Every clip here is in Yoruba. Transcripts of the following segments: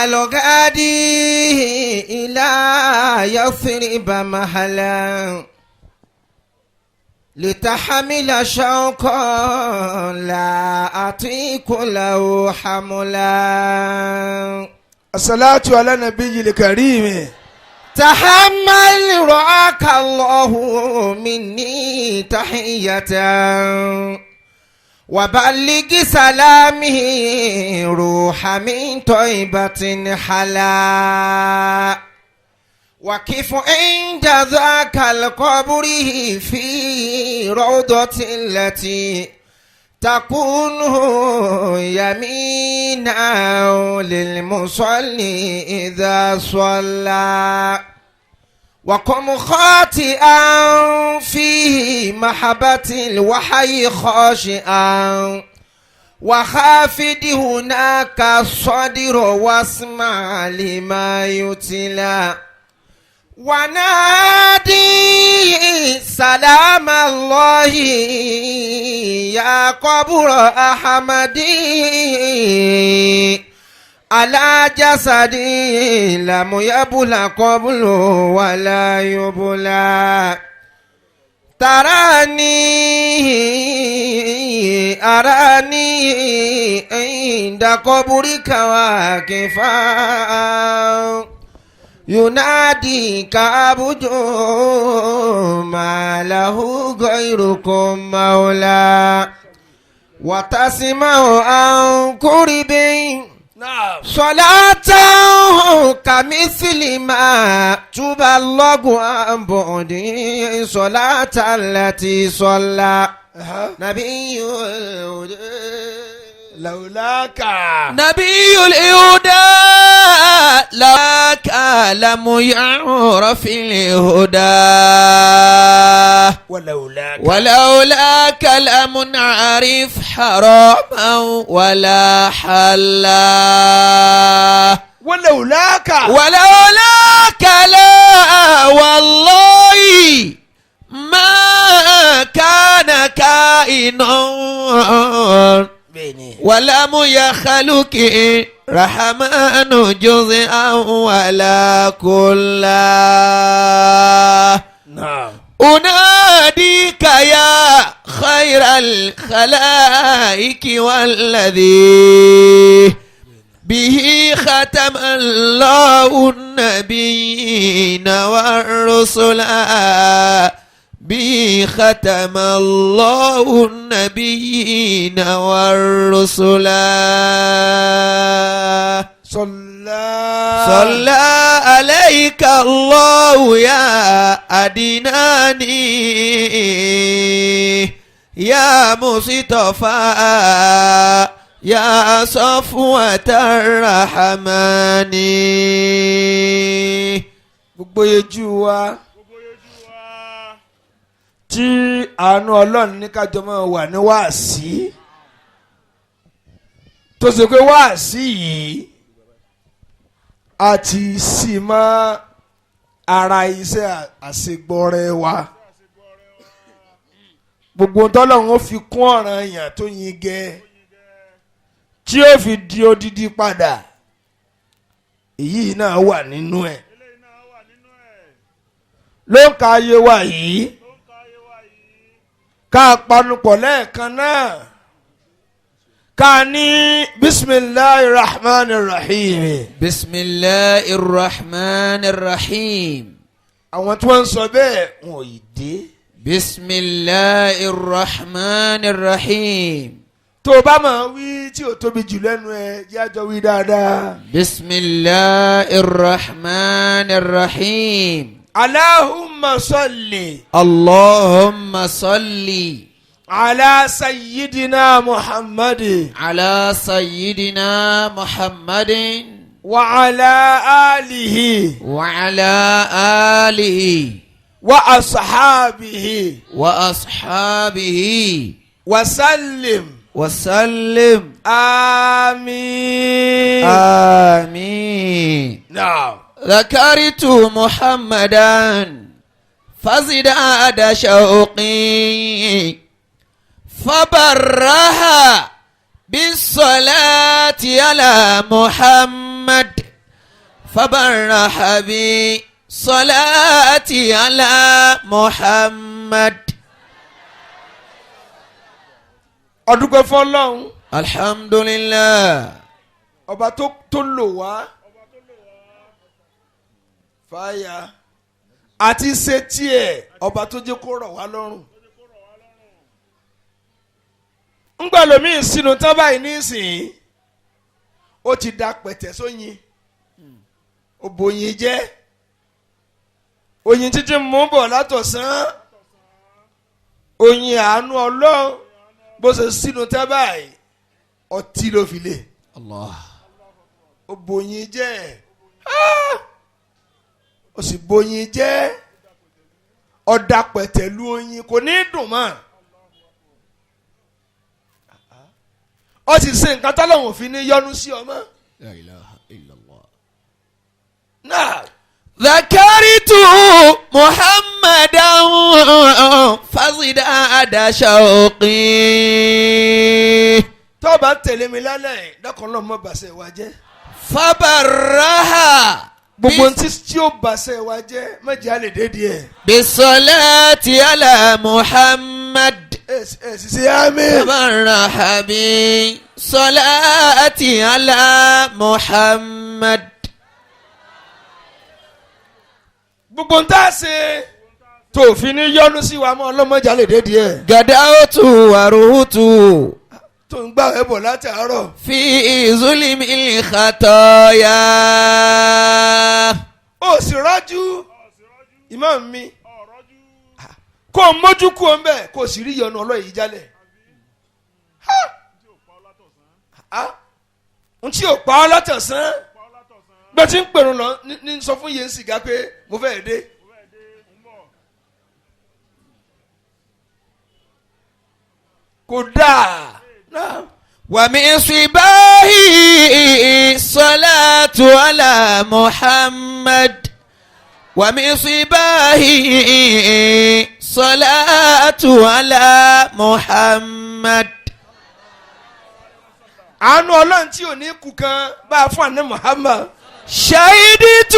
الغادي إلى يثرب مهلا لتحمل شوقا لا أطيق له حملا. الصلاة على النبي الكريم. تحمل رعاك الله مني تحية وبلغ سلامه روح من طيبة حلا. وكيف عند ذاك القبر في روضة التي تكون يمينا للمصلي إذا صلى. وقم خاطئا فيه محبة الوحي خاشئا وخافد هناك الصدر واسمع لما يتلى. ونادي سلام الله يا قبر أحمدي على جسدي لم يبلى قبل ولا يبلى. أراني عند قبرك واقفا يناديك عبد ما له غيركم مولى. وتسمع عن قرب صلاة كمثل ما تبلغ عن بعد صلاة التي صلى نبي لولاك نبي الهدى لك لم يعرف الهدى. ولولاك لم نعرف حراما ولا حلا. ولولاك لا والله ما كان كائنا ولم يخلق رحمن جزءا ولا كلا. نعم. أناديك يا خير الخلائق والذي به ختم الله النبيين والرسل. به ختم الله النبيين والرسل. صلى عليك الله يا أدناني يا مصطفى يا صفوة الرحمن. gbogbo ojú wa tí àánú Ọlọ́run ní kájọ máa wà ní wáàsí tó ṣe pé wáàsí yìí àti sì mọ́ ara iṣẹ́ àṣegbọ́rẹ́ wa gbogbo tọ́lọ́run ó fi kún ọ̀ràn èèyàn tó yin gẹ́ tí ó fi di odidi padà èyí náà wà nínú ẹ̀ ló ń ka ayé wa yìí ká panupọ̀ lẹ́ẹ̀kan náà ká ní bismillahir rahmanir rahim. bismillahir rahmanir rahim. àwọn tí wọ́n ń sọ bẹ́ẹ̀ wọn ò yìí dé. bismillahir rahmanir rahim. tó o bá máa wí tí o tóbi jù lẹ́nu ẹ̀ jájọ wí dáadáa. bismillahir rahmanir rahim. Allahumma salli. Allahumma salli. Ala sayyidina Muhammadin. Ala sayyidina Muhammadin. Wa ala alihi. Wa ala alihi. Wa ashabihi. Wa ashabihi. Wa sallim. وسلم. آمين. آمين. نعم. ذكرت محمدا فزداد شوقي فبرها بالصلاة على محمد فبرح بي صلاتي على محمد. ọdúpẹ́ fọ́lọ́run الحمد لله. ọba tó lò wá fàyà àti ṣe tiẹ̀ ọba tó jẹ́ kó rọ̀ wá lọ́rùn. ńgbà lómi sínú tán báyìí nísìnyí ó ti da pẹ̀tẹ̀ sóyin ó bòyin jẹ́ oyin títí mú bọ̀ látọ̀sán oyin àánú ọlọ́run bó ṣe sínú tán báyìí ọtí ló fi lè الله. ó bòyin jẹ́ ó sì bòyin jẹ́ ọ̀dà pẹ̀tẹ̀lú oyin kò ní dùn mọ́ ó sì ṣe nǹkan tọ́lọ́hún fi ní yọ́nú sí ọmọ لا إله إلا الله. náà. ذكرت محمدا فازداد شوقي. tó bá tẹ̀lé mi lálẹ́ dákun lọ́mọ bàṣẹ wa jẹ́ فبرها gbogbo ntí tí ó bàṣẹ wa jẹ́ méjì á lè dé díẹ̀. بالصلاة على محمد. ṣiṣẹ́ àmín. فبرح بي صلاتي على محمد. gbogbo ntá ṣe tó fi ní yọ́nú sí wa mọ́ ọlọ́mọdé á lè dé díẹ̀. غدوت وروت tó ń gbà ẹ bọ̀ láti àárọ̀. في ظلم الخطايا. ó sì rọ́jú ìmọ̀ mi kó o mójú kú o ń bẹ̀ kó o sì rí ìyọnu ọlọ́yìí jálẹ̀. n tí ò pa ọ́ látọ̀sán bẹ́ẹ̀ tí ń pèrò lọ ní sọ fún yẹn sìgá pé mo fẹ́ dé. kò dáa náà. ومن صباه الصلاة على محمد. ومن صباه الصلاة على محمد. àánú ọlọ́run tí ò ní kú kan bá a fún àná Muhammad. شهدت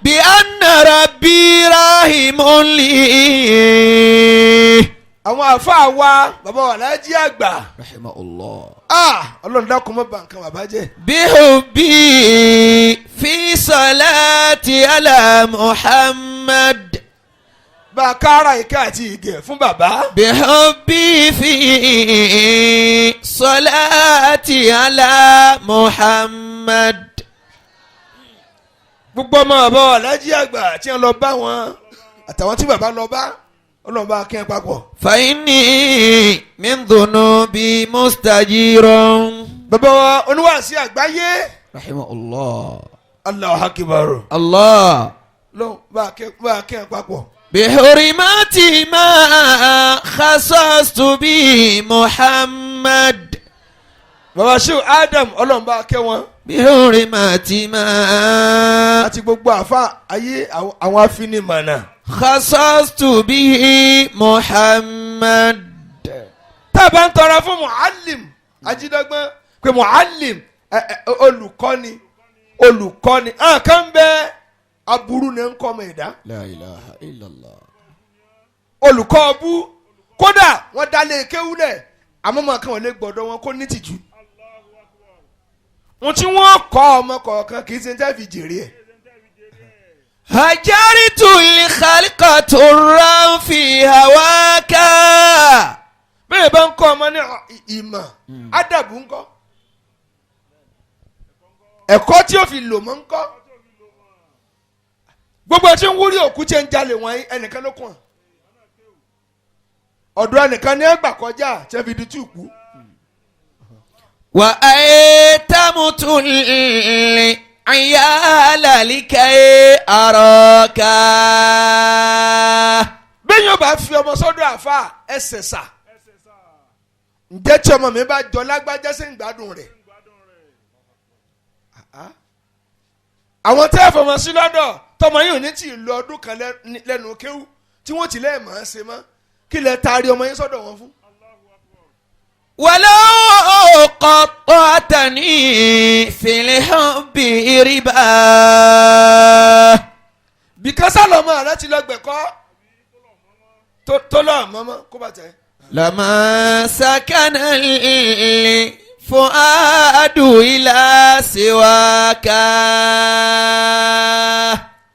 بأن ربي راحم لي. àwọn àáfàá wa bàbá wa Láàjì àgbà. رحمه الله. ọlọ́run dákun mọ́ bà nǹkan bàbá jẹ́. بحبي في صلاتي على محمد. bá a kára ìka àti ìgẹ̀ fún bàbá. بحبي في صلاتي على محمد. gbogbo ọmọ bàbá wa Láàjì àgbà tí wọ́n lọ bá wọn àtàwọn tí bàbá lọ bá ọlọ́run bá kẹ́ ẹ papọ̀. فإني من ذنوبي مستجير. bàbá wa oníwàásí àgbáyé. رحمه الله. Allahu Akbar. الله. lọ́n bá a kẹ́ ẹ papọ̀. بحرمات ما خصصت به محمد. bàbá Shehu Adam ọlọ́run bá kẹ́ wọn. بحرمات ما àti gbogbo àfa ayé àwọn afinimọ̀nà. خصصت به محمد. tá a bá ń tọrọ fún muallim ajídọ́gbọ́n pé muallim olùkọ́ni kan bẹ aburú ni ń kọ́ ọmọ ẹ̀dá. لا إله إلا الله. olùkọ́ ọbú kódà wọ́n dálé kéwúlẹ̀ àmọ́ màá kàn wọ́n lé gbọ́dọ̀ wọn kó ní tìjú. wọ́n tí wọ́n kọ́ ọmọ kọ̀ọ̀kan kì í ṣe ń tẹ́ fi jèrè ẹ̀. هجرت الخلق ترا في هواك. bẹ́ẹ̀ bá ń kọ́ ọmọ ní ìmọ̀ ádàbù ńkọ́ ẹ̀kọ́ tí ó fi lò mọ́ ńkọ́ gbogbo tí ń wúrí òkú tí ń jalè wọ̀nyí ẹnìkan ló kàn ọ̀dọ̀ ẹnìkan ní ẹgbà kọjá tí wọ́n fi di tí kú. وأيتمت العيال لكي أراك. bẹ́ẹ̀ yóò bá fi ọmọ sọ́dọ̀ àfa ẹsẹ̀ sà ǹjẹ́ tí ọmọ mi bá jọ lágbájá sí ìgbádùn rẹ̀ àwọn tẹ́ ẹ fọmọ sí lọ́dọ̀ tọmọ yìí ò ní tì í lọ ọdún kan lẹ́nu kéwú tí wọ́n ti lẹ́ẹ̀ máa ṣe mọ́ kí lẹ taari ọmọ yín sọ́dọ̀ wọn fún. ولو قطعتني في الحب ربا. bìkásá lọ́mọ rẹ ti lọ gbẹ̀kọ́ tó lọ mọ́mọ́ kó bàtẹ́. لما سكن الفؤاد إلى سواك.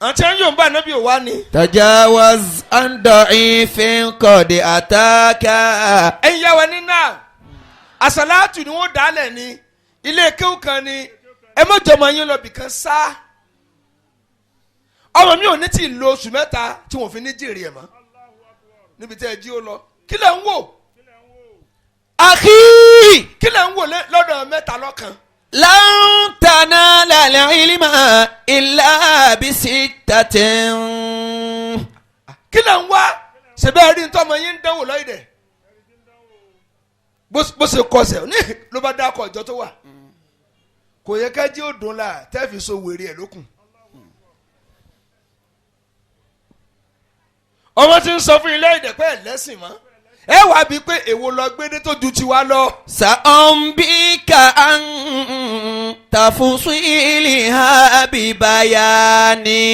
àti ẹ̀yìn yóò bá nábì òwá ni. تجاوز عن ضعيف قد أتاك. ẹ̀yin yà wá ní náà àsàlátù ni wọ́n dálẹ̀ ní ilé kéwù kan ni ẹ má jọmọ yín lọ bìkan sá. ọmọ mi ò ní tí ì lo oṣù mẹ́ta tí wọ́n fi ní jèrè ẹ̀ mọ́ níbi tẹ́ ẹ jí ó lọ kí lẹ̀ ń wò. أخي kí lẹ̀ ń wò lọ́dọ̀ mẹ́ta lọ́kan. لن تنال العلم إلا بستة. kí lẹ̀ ń wá ṣèbẹ́ rí ntọ́mọ yín ń dánwò lọ́yìn dẹ̀ bó ṣe kọsẹ̀ ní ló bá dákọ̀ ọjọ́ tó wà kò yẹ ká jí ó dùn la tẹ́ẹ̀fì so wèrè ẹ̀ lókun. ọmọ tí ń sọ fún ilé ìdẹ̀pẹ́ ẹ̀ lẹ́sìn mọ́ ẹ wá bíi pé èwo lọ gbédé tó ju tiwa lọ. سأنبيك عن تفصيلها ببياني.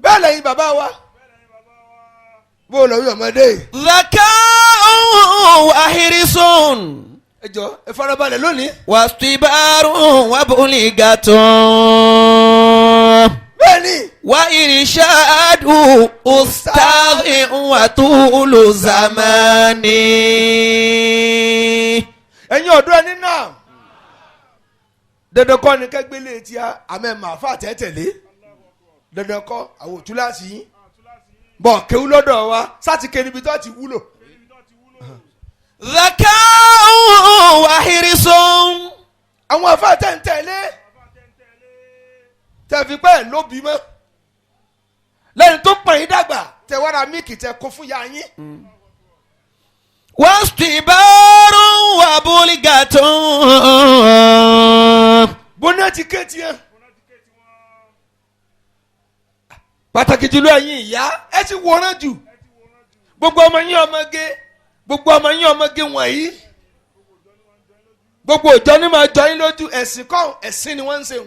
bẹ́ẹ̀ lẹ́yìn bàbá wa bó o lọ rí ọmọdé. ذكاء وحرص ẹ jọ ẹ farabalẹ̀ lónìí. واستبار وبلغة bẹ́ẹ̀ni. وإرشاد أستاذ وطول زمان. ẹ̀yin ọ̀dọ́ ẹni náà dandan kọ́ ni kẹ́gbélé tí àmẹ́ màáfà tẹ́tẹ̀lé dandan kọ́ àwọn òtúláṣí yín bọ̀ kéwú lọ́dọ̀ wa sátìkè níbi tó ti wúlò. ذكاء وحرص àwọn àfà tẹ̀ǹtẹ̀lé tẹ̀fi pẹ́ ló bí mọ́ lẹ́yìn tó pọ̀ yín dàgbà tẹ̀ wá ra míìkì tẹ̀ kó fún ya yín. واستبار وبلغة bóná ti ké tiẹ̀. pàtàkì jùlọ ẹ̀yin ìyá ẹ ti wòran jù gbogbo ọmọ yín ọmọge wọ̀nyí gbogbo òjò ni máa jọ yín lójú ẹ̀sìn kọ́ ẹ̀sìn ni wọ́n ń ṣe.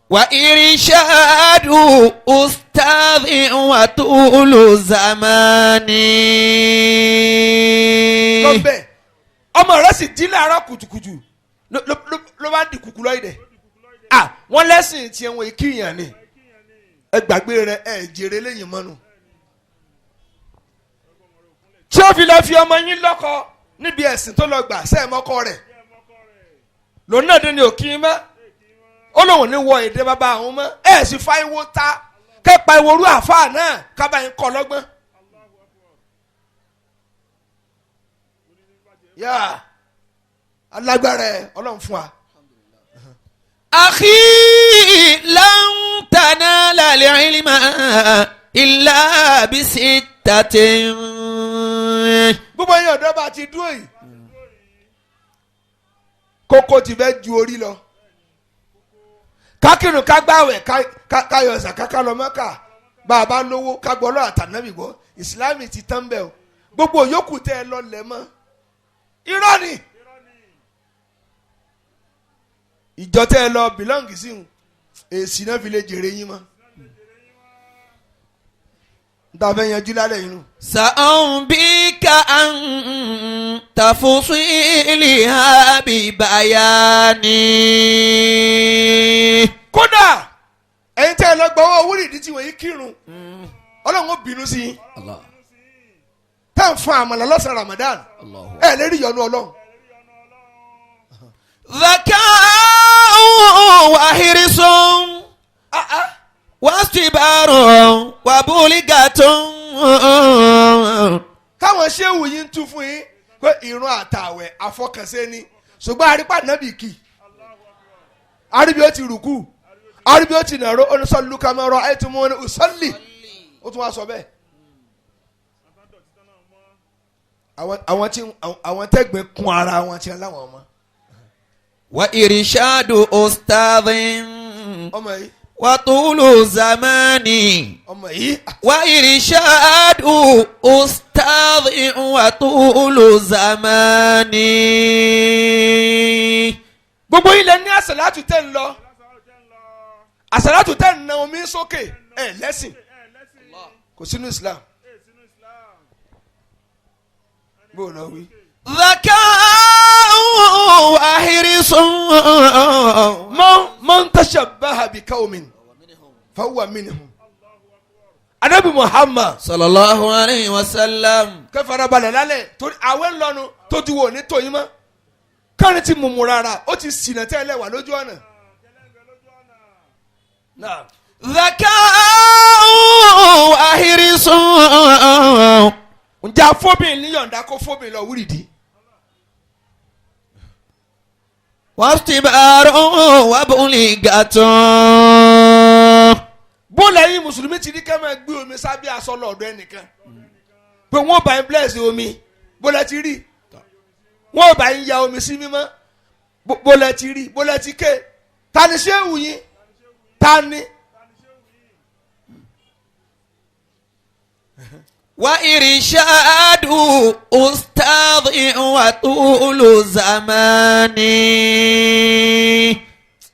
وإرشاد أستاذ وطول زمان. lọ́bẹ̀ ọmọ rẹ sì dín láàárọ̀ kùtùkùtù ló bá di kùkù lọ́yìn dẹ̀ wọ́n lẹ́sìn tiẹ̀ wọ́n kíyàn ni ẹ gbàgbé rẹ ẹ jèrè lẹ́yìn mọ́nu. tí ó fi lọ fi ọmọ yín lọ́kọ níbi ẹ̀sìn tó lọ gbà sẹ́ẹ̀mọ́kọ rẹ̀ lòun náà dé ní òkì mọ́ ó lóun ní wọ èdè bàbá àwọn mọ́ ẹ̀ sì fa iwo ta kẹ́pa ìwòrú àfáà náà kábà yín kọ́ lọ́gbọ́n. yá alágbára ẹ ọlọ́run fún wa. أخي لن تنال العلم إلا بستة. gbogbo yín ọ̀dọ́ bá ti dúró yìí kókó ti fẹ́ ju orí lọ kákìrún kágbáwẹ̀ káyọ̀ ṣàká ká lọ Mẹ́kà bá a bá lówó kágbọ́ ọlọ́run àtànábì gbọ́ ìsìlámì ti tán bẹ́ẹ̀ o gbogbo yòókù tẹ́ ẹ lọ lẹ̀ mọ́ irọ́ ni ìjọ tẹ́ ẹ lọ bìlọ́ǹgì sí un èsì náà fi lè jèrè yín mọ́ nta fẹ́ yanjú lálẹ́ yìí nù. سأنبيك عن تفصيلها ببياني. kódà ẹ̀yin tẹ́ ẹ lọ gbọ́wọ́ owó ìdí tí wọ́n yìí kírun ọlọ́run ó bínú sí i tẹ́ ń fún àmàlà lọ́sàn-án Ramadan ẹ̀ lérí ìyọnu ọlọ́run. ذكاء وحرص واستبار وبلغة. káwọn ṣéwù yìí ń tú fún yín pé ìrun àtàwẹ̀ àfọkànṣe ni ṣùgbọ́n àrípa nàbì kì àríbi ó ti rùkú àríbi ó ti nàró onísọ́lù kamẹ́rọ ẹ̀tùmọ́ ní ùsọ́lì ó tún wá sọ bẹ́ẹ̀. àwọn tẹ́gbẹ́ kún ara wọn ti láwọn ọmọ. وإرشاد أستاذ ọmọ yìí وطول زمان ọmọ yìí وإرشاد أستاذ وطول زمان. gbogbo ilẹ̀ ní àsàlátù tẹ̀ ń lọ àsàlátù tẹ̀ ń na omi sókè ẹ̀ lẹ́sìn kò sínú Islam bó o lọ wí. ذكاء وحرص man tashabbaha bi qawmin fahuwa minhum. anabi Muhammad صلى الله عليه وسلم. kẹfàrà balẹ̀ lálẹ́ torí àwẹ̀ ńlọnu tó ti wò ní tòyìn mọ́ kárin ti mùmù rárá ó ti ṣìnà tẹ́lẹ̀ wà lójú ọ̀nà. ذكاء وحرص ǹjẹ́ afọ́bìnrin ní yọ̀ǹda kó fọ́bìnrin lọ wúrìdì. واستبار وبلغة. bó lẹ́yìn mùsùlùmí ti ní ká máa gbé omi sábẹ́ aṣọ lọ́dọ̀ ẹnìkan pé wọ́n bá ń bless omi bó lẹ́ ti rí wọ́n bá ń ya omi sí mímọ́ bó lẹ́ ti rí bó lẹ́ ti ké ta ni ṣéwù yín ta ni. وإرشاد أستاذ وطول زمان.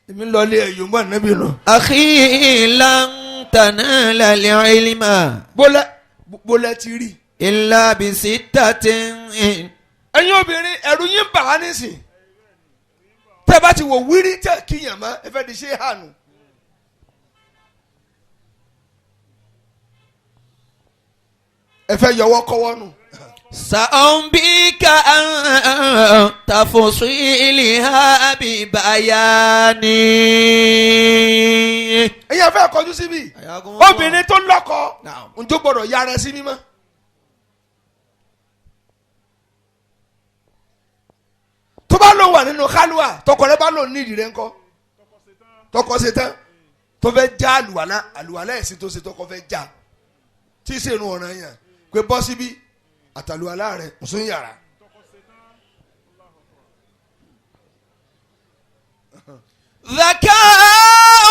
èmi lọ lé ẹ̀yọ́ mọ́ ànábì nù. أخي لن تنال العلم bó lẹ́ ti rí. إلا بستة. ẹ̀yin obìnrin ẹ̀rù yín bà á nísìn tẹ́ bá ti wò wírí tẹ́ kíyàn mọ́ ẹ fẹ́ di ṣé hànú. ẹ fẹ́ yọwọ́ kọ́wọ́ nù. سأنبيك عن تفصيلها ببيان. ẹ̀yin ẹ fẹ́ kọjú síbí obìnrin tó lọ́kọ ǹjọ́ gbọ́dọ̀ yára sí mímọ́. tó bá lò wà nínú kálúwà tọkọ rẹ bá lò nídìí rẹ ńkọ́ tọkọ ṣe tán tó fẹ́ já àlùwàlá ẹ̀sìn tó ṣe tọkọ fẹ́ já tí ì ṣèrun ọ̀ràn yẹn pé bọ́ síbí àtàlùwàlá rẹ̀ ǹsùn yàrá. ذكاء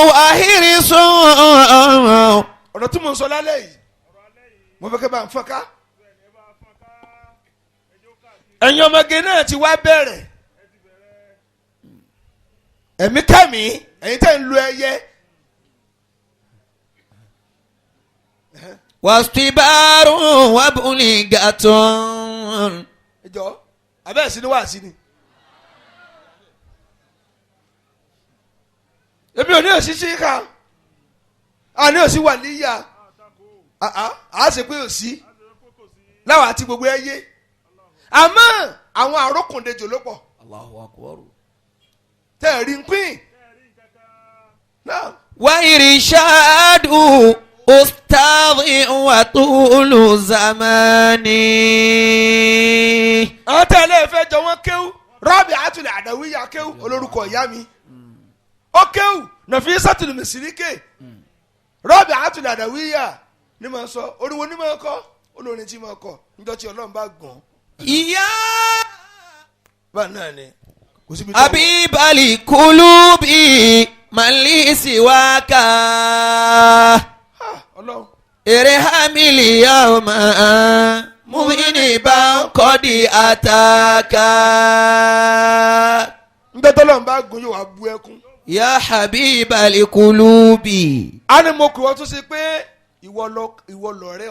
وحرص. ọ̀rọ̀ tí mo ń sọ lálẹ́ yìí mo fẹ́ kẹ́ bá ń fọ́nká. ẹ̀yin ọmọge náà ti wá bẹ̀rẹ̀ ẹ̀mí kẹ́mi ẹ̀yin tẹ́ ń lu ẹyẹ. واستبار وبلغة. ẹjọ́ abẹ́ẹ̀ sí ni wá sí ni. èmi ò ní òṣìṣẹ́ ká a ní òṣì wà níyà a ṣe pé òṣì láwọn àti gbogbo ẹ yé àmọ́ àwọn àrókùndejò ló pọ̀. Allahu Akbar. tẹ́ ẹ̀ rí ń pín. وإرشاد أستاذ وطول زمان. àwọn tẹ́lẹ̀ fẹ́ jọ wọ́n kéwú rọ́bì àtúlẹ̀ àdáwíyà kéwú olórúkọ ìyá mi ó kéwú Nafisatul Misrike rọ́bì àtúlẹ̀ àdáwíyà ni mo sọ oríwo ni mo kọ́ olórin tí mo kọ́ níjọ́ tí Ọlọ́run bá gbọ́n. ìyá báà náà ni kò síbi tó. Habibal Qulubi mali siwaka. Ọlọ́run. Irhamil yawma mudhiniban qad ataka. níjọ́ tí Ọlọ́run bá gbọ́n yóò wá bú ẹkún. Ya Habibal Qulubi. a ní mo kì wọ́n tún ṣe pé ìwọ lọ̀rẹ́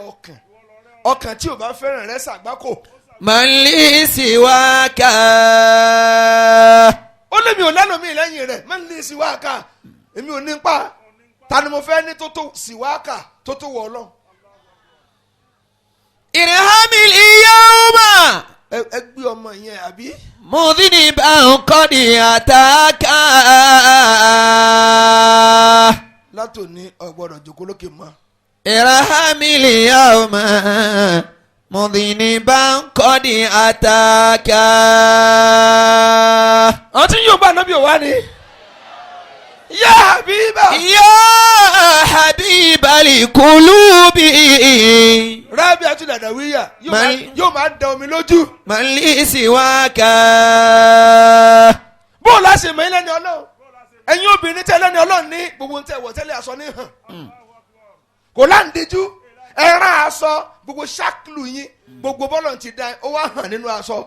ọkàn tí ò bá fẹ́ràn rẹ ṣàgbákò. Mali siwaka. ó lé mi ò lẹ́nu mi lẹ́yìn rẹ̀ máa ń lé siwaka èmi ò ní pa ta ni mo fẹ́ ní tó tó siwaka tó tó wọ̀ ọ́ lọ. Irhamil yawma ẹ gbé ọmọ yẹn àbí. mudhiniban qad ataka. látòní ọgbọ́dọ̀ jókòó lókè mọ́. Irhamil yawma mudhiniban qad ataka. àwọn tí yóò bá anábì ò wá ni. ya habiba. Ya Habibal Qulubi. rábì àtúndàdàwíyà yóò máa da omi lójú. Mali siwaka. bóòlù àṣemọ ilé ni Ọlọ́run ẹ̀yin obìnrin. obìnrin tẹ́lẹ̀ ni Ọlọ́run ní gbogbo ntẹ̀ wọ̀ tẹ́lẹ̀ aṣọ ní hàn kò láǹdíjú ẹran aṣọ gbogbo ṣákìlù yín gbogbo bọ́lọ̀ ti da ó wá hàn nínú aṣọ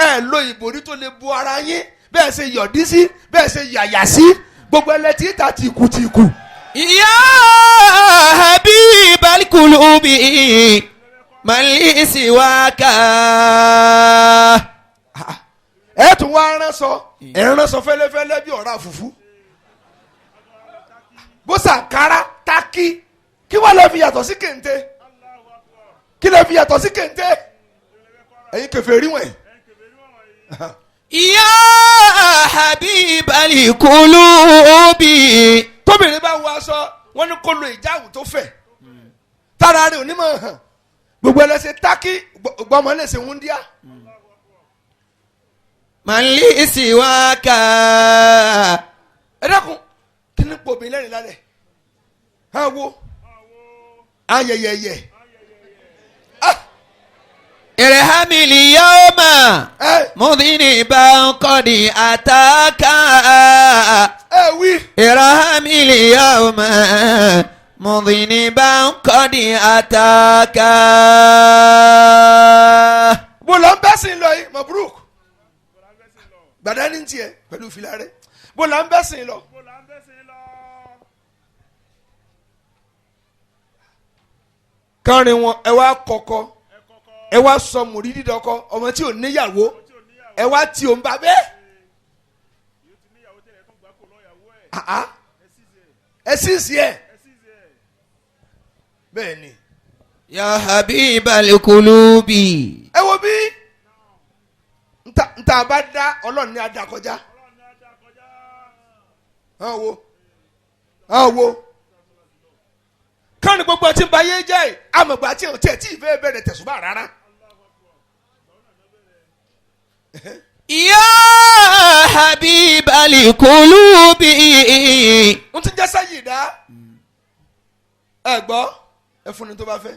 ẹ lo ìbòrí tó lè bu ara yín bẹ́ẹ̀ ṣe yọ̀dí sí bẹ́ẹ̀ ṣe yàyà sí gbogbo ẹlẹ́tì ta tìkùtìkù. Ya habibal qulubi mali siwaka. ẹ tún wá ránṣọ fẹ́lẹ́fẹ́lẹ́ bí ọ̀rá fùfú bó sàkárà tákì kí wọ́n lè fi yàtọ̀ sí kente kí lè fi yàtọ̀ sí kente ẹ̀yin kèfèrí wọ̀nyí. Ya habibal qulubi. tóbìnrin bá wọ aṣọ wọn ní kó lo ìjáàbù tó fẹ̀ tára rẹ̀ onímọ̀ hàn gbogbo ẹlẹ́sẹ̀ tákì gbọmọ lẹ́sẹ̀ wúndíá. Mali siwaka. ẹ dákun kí ni pò mí lẹ́rìn lálẹ́ hàn wo ayẹyẹyẹ. Irhamil yawma mudhiniban qad ataka. wí. Irhamil yawma mudhiniban qad ataka. bó lọ ń bẹ́sìn lọ yìí Mabruk gbàdá ní tiẹ̀ pẹ̀lú fìlà rẹ̀ bó lọ ń bẹ́sìn lọ. kárin wọn ẹ wá kọ́kọ́ ẹ wá sọ mùrídìí dọkọ ọmọ tí ò níyàwó ẹ wá tí ò ń bá bẹ́ẹ̀. ẹ sísì ẹ bẹ́ẹ̀ ni. Ya habibal qulubi. ẹ wo bí nta bá dá Ọlọ́run ní adá kọjá. hàn wo kánì gbogbo tí ń ba yé jẹ́ àmọ̀gbà tí ò tiẹ̀ tí ì fẹ́ bẹ̀rẹ̀ tẹ̀sùbà rárá. Ya habibal qulubi. n ti jẹ́ sẹ́yìn dá ẹ gbọ́ ẹ fún ni tó bá fẹ́.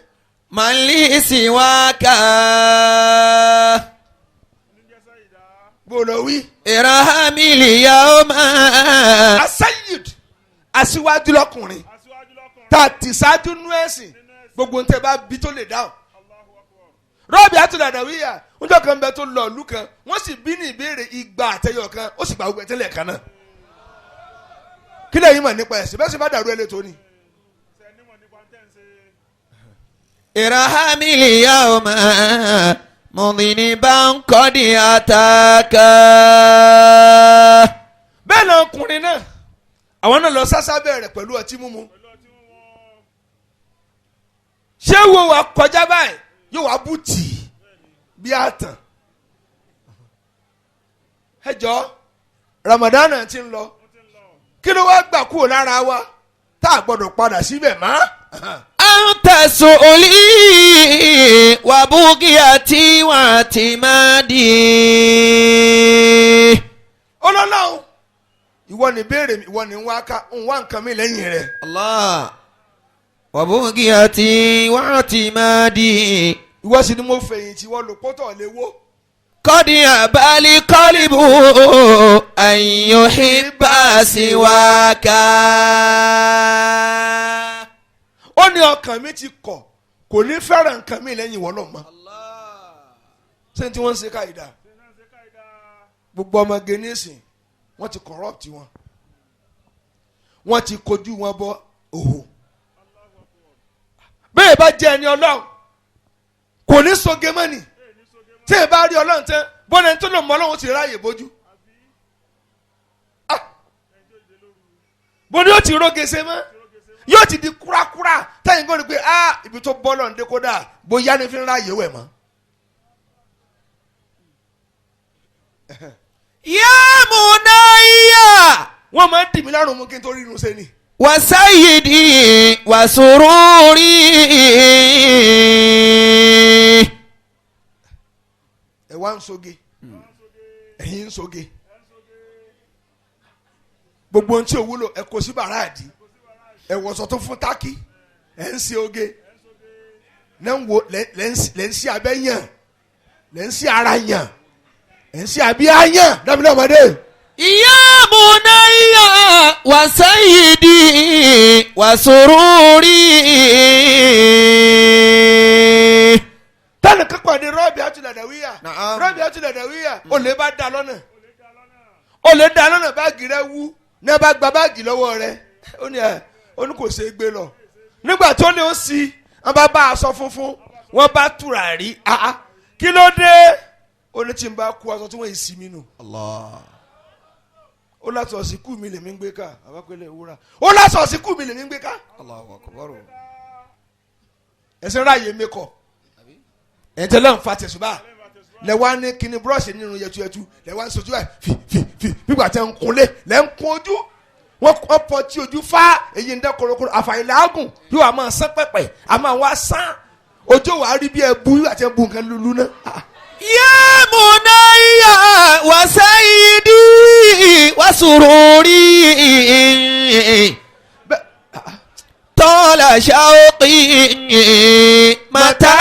Mali siwaka. bó lọ wí. Irhamil yawma. asayid aṣíwájú lọkùnrin tá a ti ṣáájú nú ẹ̀sìn gbogbo ntẹ bá bí tó lè dáhùn. rọ́ọ̀bì àtúndàdàwíyà ọjọ́ kan bẹ tó lọ ìlú kan wọ́n sì bí ní ìbéèrè igba àtẹyọ kan ó sì gba gbogbo ẹtẹlẹ kan náà. kí lẹ́yìn mọ̀ nípa ẹ̀sìn bẹ́ẹ̀ sì bá dàrú ẹ létò ni. Irhamil yawma mudhiniban qad ataka. bẹ́ẹ̀ náà ọkùnrin náà àwọn náà lọ sásá bẹ̀rẹ̀ pẹ̀lú ọtí mímu. ṣé wo wà kọjá báyìí yóò wá bú tì í bí àtàn. ẹ jọ Ramadan ti ń lọ kí ló wá gbà kúrò lára wa tá a gbọ́dọ̀ padà síbẹ̀ mọ́. Anta su'uli wa bugiyati wa timadi. Ọlọ́run ìwọ ni béèrè mi ìwọ ni ń wá nǹkan mi lẹ́yìn rẹ̀. Allah wa bugiyati wa timadi. ìwọ sì ni mo fẹ̀yìntì wọ́n lò pọ́tọ̀ lè wó. Qad abali qalbu an yuhibba siwaka. ó ní ọkàn mi ti kọ̀ kò ní fẹ́ràn nǹkan mi lẹ́yìn ìwọ náà mọ́. ṣé tí wọ́n ń ṣe káyìdá gbogbo ọmọge nísìn wọ́n ti corrupt wọn wọ́n ti kojú wọn bọ́ òhò. bẹ́ẹ̀ bá jẹ́ ẹni Ọlọ́run kò ní soge mọ́ni tí ẹ bá rí Ọlọ́run tẹ́ bọ́lá ẹni tó lò mọ́ Ọlọ́run ti ráàyè bójú. bó ni ó ti róge ṣe mọ́ yóò ti di kúrakúra tẹ́yìn gbọ́dọ̀ pé ibi tó bọ́ lọ́nà dé kódà bóyá ní fi ń ráàyè wẹ̀ mọ́. Ya munayya. wọ́n máa ń dì mí lárùn mú kí n tó rí irun ṣe ni. Wa sayyidi wa sururi. ẹ wá ń soge ẹ̀yin ń soge gbogbo ohun tí ò wúlò ẹ kó sí bàràdì ẹ wọ̀sọ̀ tó fún tákì ẹ ń ṣe oge lẹ́ ń ṣe abẹ́ yàn lẹ́ ń ṣe ara yàn ẹ̀ ń ṣe abíyá yàn dábìlẹ̀ ọmọdé. Ya bunayya wa وسروري tani kan pàdé rọ́ọ̀bì àtúndàdàwíyà Naam. rọ́ọ̀bì àtúndàdàwíyà olè bá dá lọ́nà olè dá lọ́nà báàgì rẹ wú ní ẹ bá gba báàgì lọ́wọ́ rẹ ó ní kò ṣe é gbé lọ nígbà tó ní ó sì wọn bá aṣọ funfun wọn bá tùràrí kí ló dé ó ní tí n bá kú aṣọ tí wọ́n yìí sí mi nù Allah. ó lásọ síkú mi lèmi ń gbé ká àbápẹ́lẹ́ ìwúrà ó lásọ síkú mi lèmi ń gbé ká Allahu akbar. ẹ̀sìn ráàyè mẹ́kọ̀ ẹ̀ńtẹ́ lọ́n fa tẹ̀sùbà lẹ́wà ní kíní búrọ́ọ̀ṣì nínú yẹtuyẹtu lẹ́wà ń sojú ẹ̀ fi nígbà tí ń kunlé lẹ́ ń kun ojú wọ́n pọ̀ tí ojú fá èyí ń dẹ́ korokoro àfàìlàágùn yóò wá máa sán pẹ̀pẹ̀ àmọ́ wá sán ojú wàá rí bí ẹbu àti ẹbu nǹkan lulu náà. يا مني وسيدي وسروري طال شوقي متى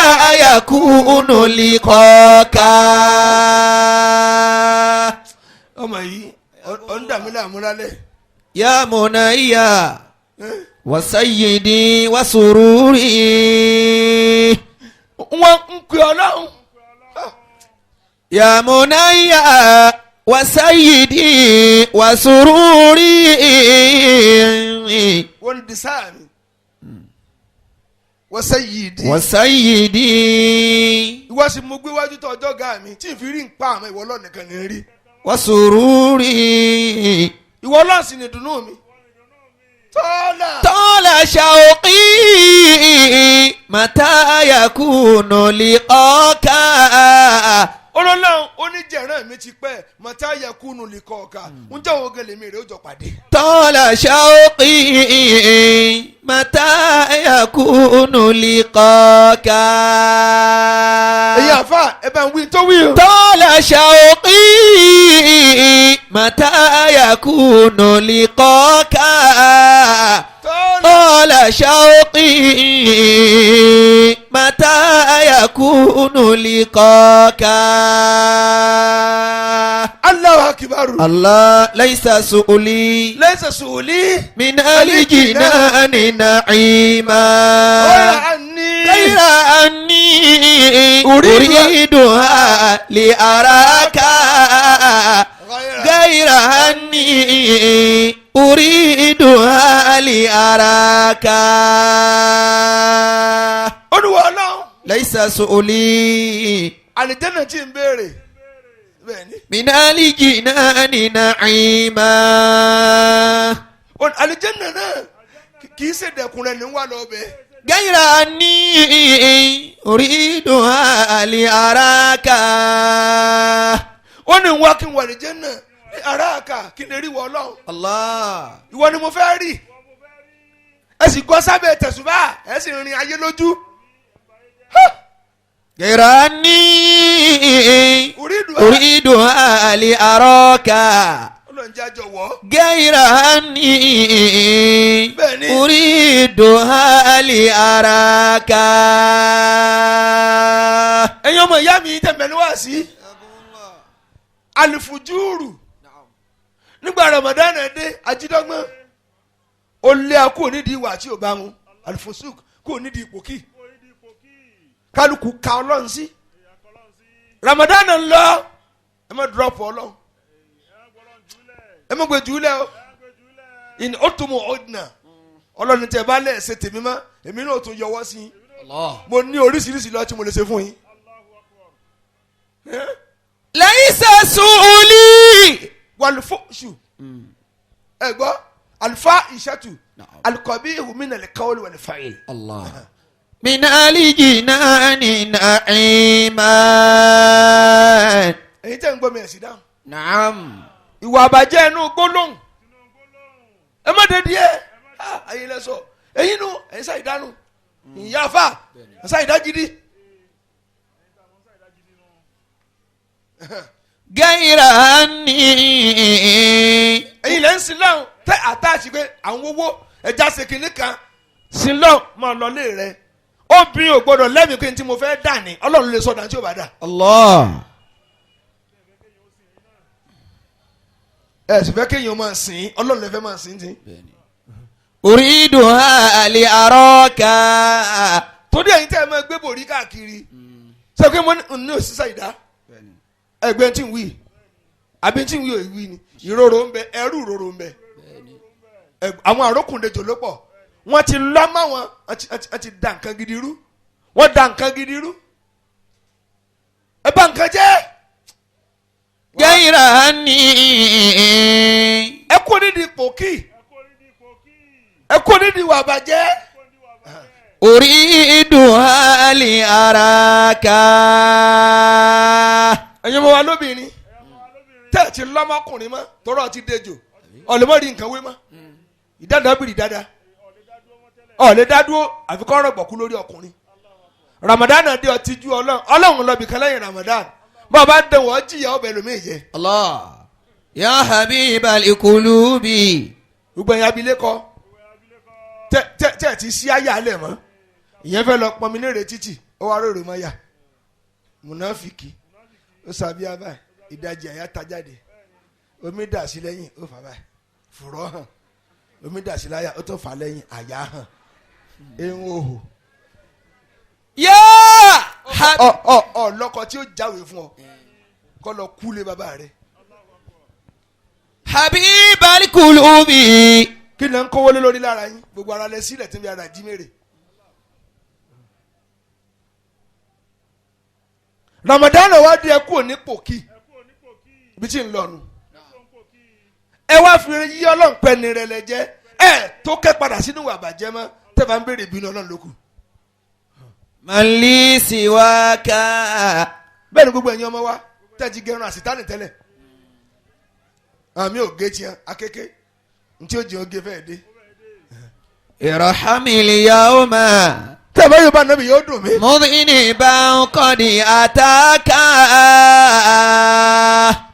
يكون لقاك ọmọ yìí ọ̀n dàmí láàmú lálẹ́. يا مني وسيدي وسروري wọ́n ń pè ọlọ́run. يا مني وسيدي وسروري wọ́n di sáà mi. wọ́n sẹ́yìí di. وسيدي ìwọ sì mú gbé wájú tó ọjọ́ ga mi tí n fi rí nǹpa àmọ́ ìwọ ọlọ́run nìkan ní rí. وسروري ìwọ ọlọ́run sì ni dùnú mi. tọ́lá. طال شوقي متى يكون لقاك ọlọ́run oníjẹ̀rán mi ti pẹ́ mọ̀tá yẹ kúnnù lè kọ́ ọ̀ka ń jẹ́ òun gẹ̀lẹ́ mi rè ó jọ pàdé. طال شوقي متى يكون لقاك ẹ̀yin àfa ẹ bá ń wí tó wí o. طال شوقي متى يكون لقاك طال شوقي متى يكون لقاك Allahu akbar. الله ليس سؤلي laysa su'uli. من الجنان نعيما غير أني أريدها لأراك غير أني أريدها لأراك olùwọ̀ ọlọ́run. ليس سؤلي àlìjẹ́nà tí ń béèrè. bẹ́ẹ̀ni. من الجنان نعيما àlìjẹ́nà náà kì í ṣe dẹ̀kun rẹ̀ ní wà lọ́bẹ̀. غير أني أريدها لأراك ó ní wá kí n wà àlìjẹ́nà ní aráàkà kí n lè rí wọ ọlọ́run. الله ìwọ ni mo fẹ́ rí. ẹ sì gbọ́ sábẹ́ tẹ̀sùbá ẹ sì rin ayé lójú. غير أني أريدها لأراك ọlọ́run jẹ́ àjọ wọ́. غير أني بني. أريدها لأراك ẹ̀yin ọmọ ìyá mi tẹ̀mẹ̀ ní wá sí. alifujuru nígbà Ramadan dé ajídọ́gbọ́n ó lé akó nídìí ìwà tí ò bá mu alifusuk kó nídìí ìpòkì kálukú ka ọlọ́run sí. Ramadan ń lọ ẹ má dúrọ́pù ọlọ́run ẹ má gbé jùlẹ̀ o ìní ó tún mọ̀ ọ́dínà ọlọ́run tẹ̀ bá lẹ̀ ṣe tèmi mọ́ èmi náà tún yọwọ́ sí i mo ní oríṣiríṣi lọ́ọ́ tí mo lè ṣe fún yín. ليس سؤلي wàlúfọ́ṣù ẹ gbọ́ alifa ìṣẹ́tù alikọ̀bí ìhùmínà lè kọ́wọ́lù wà ní fàyè. الله من الجنان نعيما èyí tẹ́ ń gbọ́ mi ẹ̀sìn dáhùn. نعم ìwà àbàjẹ́ inú gbólóhùn ẹ má dé díẹ̀ ayé lẹ́sọ̀ èyí nu ẹ̀yin sáyé dánú ìyá afa sáyé dá gidi. غير أني èyí lẹ́ ń sin lọ́hùn tẹ́ àtàṣì pé àwọn owó ẹja ṣe kìnnì kan sin lọ́hùn máa lọ lé rẹ obìnrin ò gbọdọ̀ lẹ́mìí pé ní tí mo fẹ́ dà ní ọlọ́run lè sọ̀dà tí ò bá dà. الله ẹ sì fẹ́ kéèyàn máa sìn ọlọ́run lè fẹ́ máa sìn tí أريدها لأراك. torí ẹ̀yin tẹ́ ẹ máa gbé bòrí káàkiri sọ pé mo ní òṣìṣẹ́ ìdá ẹgbẹ́ tí ń wí àbí tí ń wí òwì ni ìrorò ń bẹ ẹrú ìrorò ń bẹ àwọn àrókùnlejò ló pọ̀ wọ́n ti lọ́ mọ́ wọn wọ́n ti da nǹkan gidi rú wọ́n da nǹkan gidi rú ẹ bà nǹkan jẹ́. غير أني ẹ kú nídìí pòkì ẹ kú nídìí ìwà àbàjẹ́. أريدها لأراك. ẹ̀yin ọmọ wa lóbìnrin tẹ́ ẹ̀ ti lọ́mọkùnrin mọ́ tọ́rọ̀ ti dejò ọ̀lẹ́mọ̀rí nǹkan wé mọ́ ìdáná bìrì dáadáa ọ̀lẹ́ dádúró àfikọ́ ọ̀rọ̀ gbọ̀kú lórí ọkùnrin Ramadan dé ọtí ju ọlọ́run lọ́bì kan lẹ́yìn Ramadan bá a bá dẹ̀ wọ́n jìyà ọbẹ̀ lómi jẹ. الله يا حبيب القلوب. gbogbo ẹ̀yin abilékọ tẹ́ ẹ̀ ti sí àyà alẹ̀ mọ́ ìyẹn fẹ́ lọ pọnmi lérè títì ó wá rèrè mọ́ yà múnáfìkì ó sàbí abáyé ìdajì àyà ta jáde omi dà sí lẹ́yìn ó fà báyìí fùrọ̀ hàn omi dà sí láyà ó tó fà lẹ́yìn àyà hàn ehun òhò. يا lọ́kọ tí ó jáwèé fún ọ kọ́ lọ kúlé bàbá rẹ. حبيب القلوب. kí ni à ń kówó lé lórí lára yín gbogbo ara lẹ sílẹ̀ tí ń bí ara jí mèrè. Ramadan wá di ẹkú òní pòkì bí tí ń lọ nù ẹ wá fi yí ọlọ́npẹ ní rẹ lẹ jẹ ẹ tó kẹ́ padà sínú ìwà àbàjẹ́ mọ́ tẹ́ bá ń béèrè ìbínú Ọlọ́run lókù. من لي سواك. bẹ́ẹ̀ ni gbogbo ẹ̀yin ọmọ wa tẹ́jú gẹrun àsìtánì tẹ́lẹ̀ àmì ògé tiẹ̀ akéké ntí ó jẹ́ oge fẹ́ẹ́ dé. ارحم اليوم tẹ́ bá yóò bá nàbì yóò dùn mí. مذنبا قد أتاك.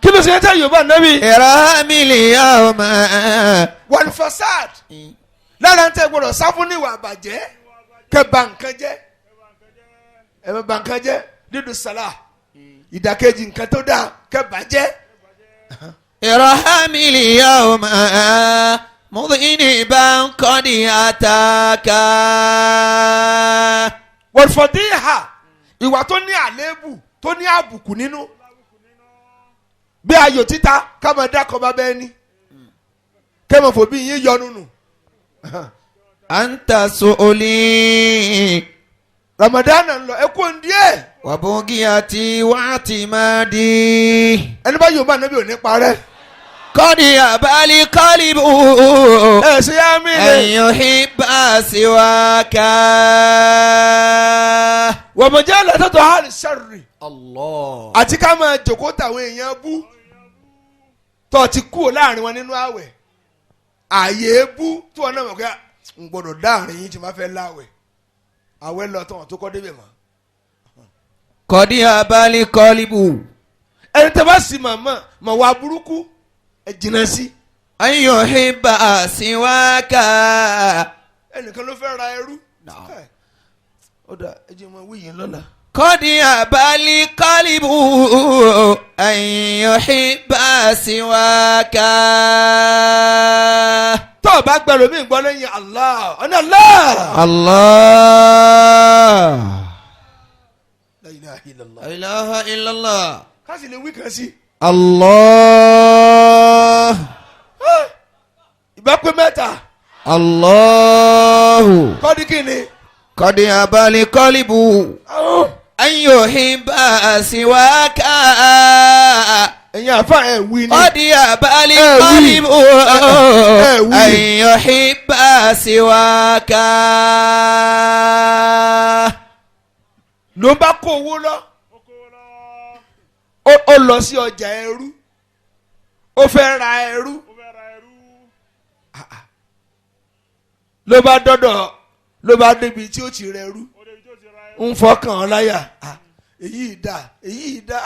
kí ló ṣe é tẹ́ yóò bá nàbì. ارحم اليوم. wal fasad lára ń tẹ́ gbọ́dọ̀ sáfún ní ìwà àbàjẹ́ kẹ́ bà nǹkan jẹ́ ẹ bẹ bà nǹkan jẹ́ dídùn sàlá ìdàkejì nǹkan tó dáa kẹ́ bàjẹ́. ارحم اليوم مذنبا قد أتاك. wal fadiha ìwà tó ní àléébù tó ní àbùkù nínú bí ayò títa ká máa dákọ̀ bá bẹ́ẹ̀ ni kẹ́ mọ̀ fòbí yín yọnu nù. أنت سؤلي Ramadan ń lọ ẹ kú ń díẹ̀. وبغيتي واعتمادي. ẹni bá yóò bá nàbí ò ní parẹ́. قد يبى القلب ẹ ṣe yá mi أن lè. يحب سواك. wa mujaladatu ahli sharri الله. àti ká máa jòkó tàwọn èèyàn bú tó ti kú láàrin wọn nínú àwẹ̀ ààyè bú tí wọn náà mọ̀ pé n gbọ́dọ̀ dáàrin yín tí wọ́n fẹ́ láwẹ̀ àwẹ̀ lọ tán tó kọ́ débẹ̀ mọ́. قد يبى القلب ẹni tẹ́ bá sì mọ̀ wá burúkú ẹ jìnnà sí. أن يحب سواك. ẹnìkan ló fẹ́ ra ẹrú. ó dà ẹ jẹ́ mọ wíyìn lọ́la. قد يبى القلب أن يحب سواك. tó o bá gbẹ̀rù mí gbọ́ lẹ́yìn Allah ọ̀nà Allah. الله. La ilaha illallah. لا إله إلا الله. ká sì lè wí kan sí. الله. ìbá pé mẹ́ta. الله. kọ́dí kí ni. قد يبى القلب أن يحب سواك. ẹ̀yin àfa ẹ̀ wí ni. قد يبى القلب أن يحب سواك. ló bá kó owó lọ. ó lọ sí ọjà ẹrú. ó fẹ́ ra ẹrú. ló bá dọ́dọ̀ ló bá débi tí ó ti rẹ ẹrú. ń fọkàn ọ́ láyà. èyí dà èyí dà.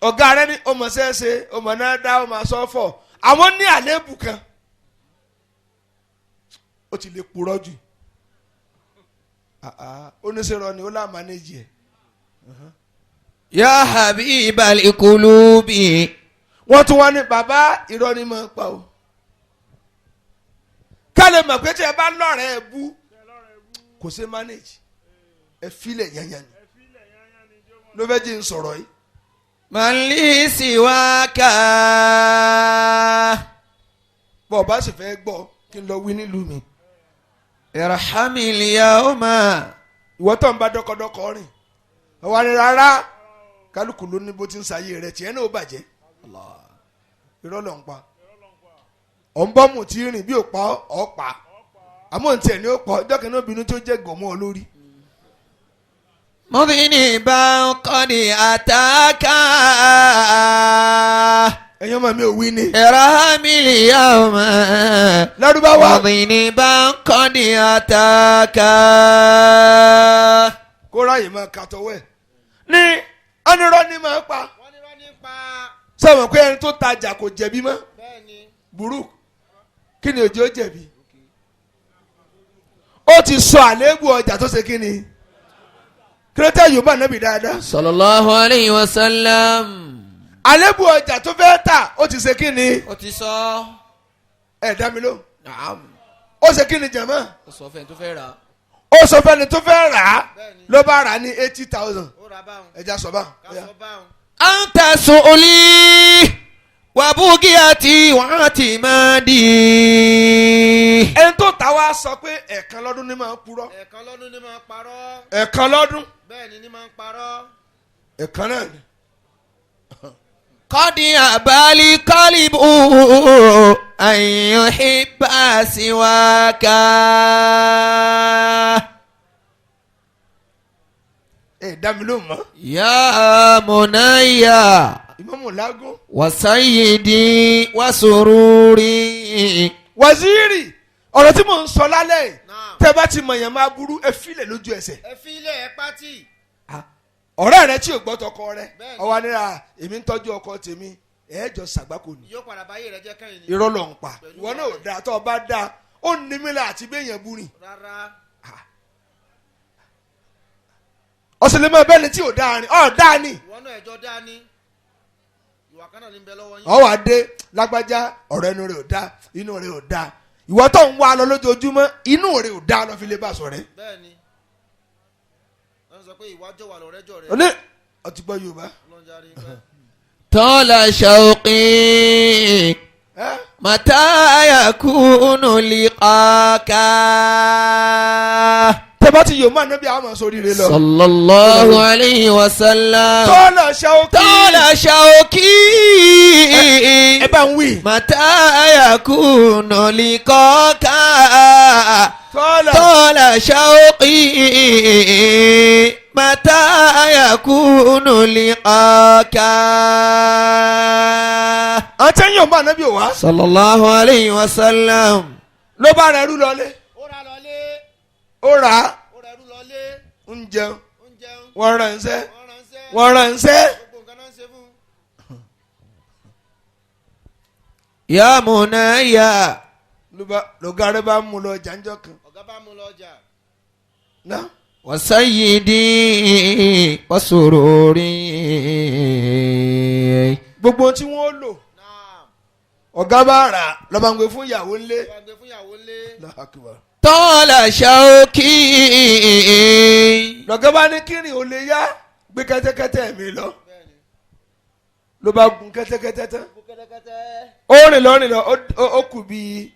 ọ̀gá rẹ ní ọmọ sẹ́sẹ́ ọmọ náà dá ọmọ sọ́fọ̀ àwọn ní àléébù kan. ó ti lè purọ́ jù. oníṣẹ́rọ̀ ni ó lá mánéjì ẹ̀. يا حبيب القلوب. wọ́n tún wá ní bàbá irọ́ ni mo pa o. ká lè mọ̀ pé tí ẹ bá lọ́rẹ̀ẹ́ bú kò ṣe manage ẹ filẹ̀ yanyan ni ló fẹ́ jí n sọ̀rọ̀ yìí. Mali siwaka. bọ́ bá sì fẹ́ gbọ́ kí n lọ wí nílùú mi. Irhamil yawma. ìwọ tó ń bá dọ́kọ̀dọ́kọ̀ rìn ọwọ́ ni rárá kálukú ló ní bó ti ń sayé rẹ̀ tiẹ̀ náà ó bàjẹ́. irọ́ ló ń pa ọ̀ ń bọ́ mù tí rìn bí ò pa ọ́ pa àmọ́ ntẹ̀ ni ó pa ọjọ́ kan náà bínú tó jẹ́ gọ̀mọ́ ọ lórí. Mudhiniban qad ataka. ẹ̀yin ọmọ mi ò wí ni. Irhamil yawma. lárúbáwá. Mudhiniban qad ataka. kó ráyè máa kàtọ́wẹ́ ní ọ̀nìrọ̀ ni máa pa. sọ̀rọ̀ pé ẹni tó tajà kò jẹ̀bi mọ́. burúkú kí ni òjò jẹ̀bi. ó ti sọ àléébù ọjà tó ṣe kí ni. kírẹ́tà yorùbá nàbì dáadáa. Sallallahu alayhi wa sallam. àléébù ọjà tó fẹ́ tà ó ti ṣe kí ni. Ó ti sọ. ẹ dá mi lóhùn. Naam. ó ṣe kí ni jẹ̀mọ́. Ó sọ fẹ́ni tó fẹ́ rà. ó sọ fẹ́ni tó fẹ́ rà á ló bá rà á ní 80,000. ẹja sọ bá. Anta su'uli wa bugiyati wa atimadi. ẹni tó ta wá sọ pé ẹ̀ẹ̀kan lọ́dún ni máa ń purọ́. ẹ̀ẹ̀kan lọ́dún ni máa ń parọ́. ẹ̀ẹ̀kan lọ́dún. bẹ́ẹ̀ ni máa ń parọ́. ẹ̀ẹ̀kan náà ni. Qad abali qalbu an yuhibba siwaka. dá mi lóhùn mọ́. Ya munayya. ìmọ̀mù lágún. Wa sayyidi wa sururi. waziri ọ̀rọ̀ tí mò ń sọ lálẹ́ yìí Naam. tẹ́ bá ti mọ̀ yẹn máa burú ẹ filẹ̀ lójú ẹsẹ̀. ẹ fi ilé ẹ pátì. ọ̀rẹ́ rẹ tí ò gbọ́ tọkọ rẹ Bẹ́ẹ̀ni. ọwọ́ nira èmi ń tọ́jú ọkọ tèmi ẹ̀ẹ́jọ sàgbákò ni. yóò padà báyé rẹ jẹ́ kẹ́yìn ni. irọ́ ló ń pa Pẹ̀lú ìwọ náà ò dáa tó o bá dáa ó ní mi là àti béèyàn burú. rárá. ọ̀sẹ̀ lè máa bẹ́ni tí ò dáa ni ọ̀ dáa ni. ìwọ náà ẹjọ́ dá ní. ìwà kan náà ní bẹ lọ́wọ́ yín. ọ̀ wá dé lágbájá ọ̀rọ̀ ẹnu rẹ̀ ò dáa inú rẹ̀ ò dáa ìwọ tó ń wá lọ lójoojúmọ́ inú rẹ̀ ò dáa lọ fi lè bá a sọ rẹ̀. bẹ́ẹ̀ ni wọ́n sọ pé ìwájọ́ wà lọ́rẹ́jọ́ rẹ. oní ọtí gbọ́ Yorùbá. ọlọ́njà rí pẹ́. Tala shauqi. Mata yakunu liqaka. tẹ́ bá ti Yorùbá níbi àwọn àmọ́ sórí rẹ̀ lọ. Sallallahu alayhi wa sallam. tọ́lá ṣáókì. Tala shauqi. ẹ bá ń wí. Mata yakunu liqaka. tọ́lá. Tala shauqi. Mata yakunu liqaka. àti Yorùbá níbi òwá. Sallallahu alayhi wa sallam. ló bá rẹ̀ rú lọlé. ó ra lọlé. ó rà á. ó rẹ̀ rú lọlé. ń jẹun. ó ń jẹun. wọ́n ránṣẹ́. wọ́n ránṣẹ́. wọ́n ránṣẹ́. gbogbo nǹkan náà ń ṣe fún. Ya munayya. lọ́gàrẹ́ bá mú lọ jàǹjọ́ kan. ọ̀gá bá mú lọ ọjà. náà. Wa sayyidi wa sururi. gbogbo tí wọ́n lò náà. ọ̀gá bá rà lọ́ba ń gbé fún ìyàwó ńlé. wọ́n gbé fún ìyàwó lé. Allahu Akbar. Tala shauqi. lọ́gá bá ní kírin ò lè yá gbé kẹ́tẹ́kẹ́tẹ́ mi lọ. bẹ́ẹ̀ ni. ló bá gun kẹ́tẹ́kẹ́tẹ́ tán. bú kẹ́tẹ́kẹ́tẹ́. ó rìn lọ ó kù bíi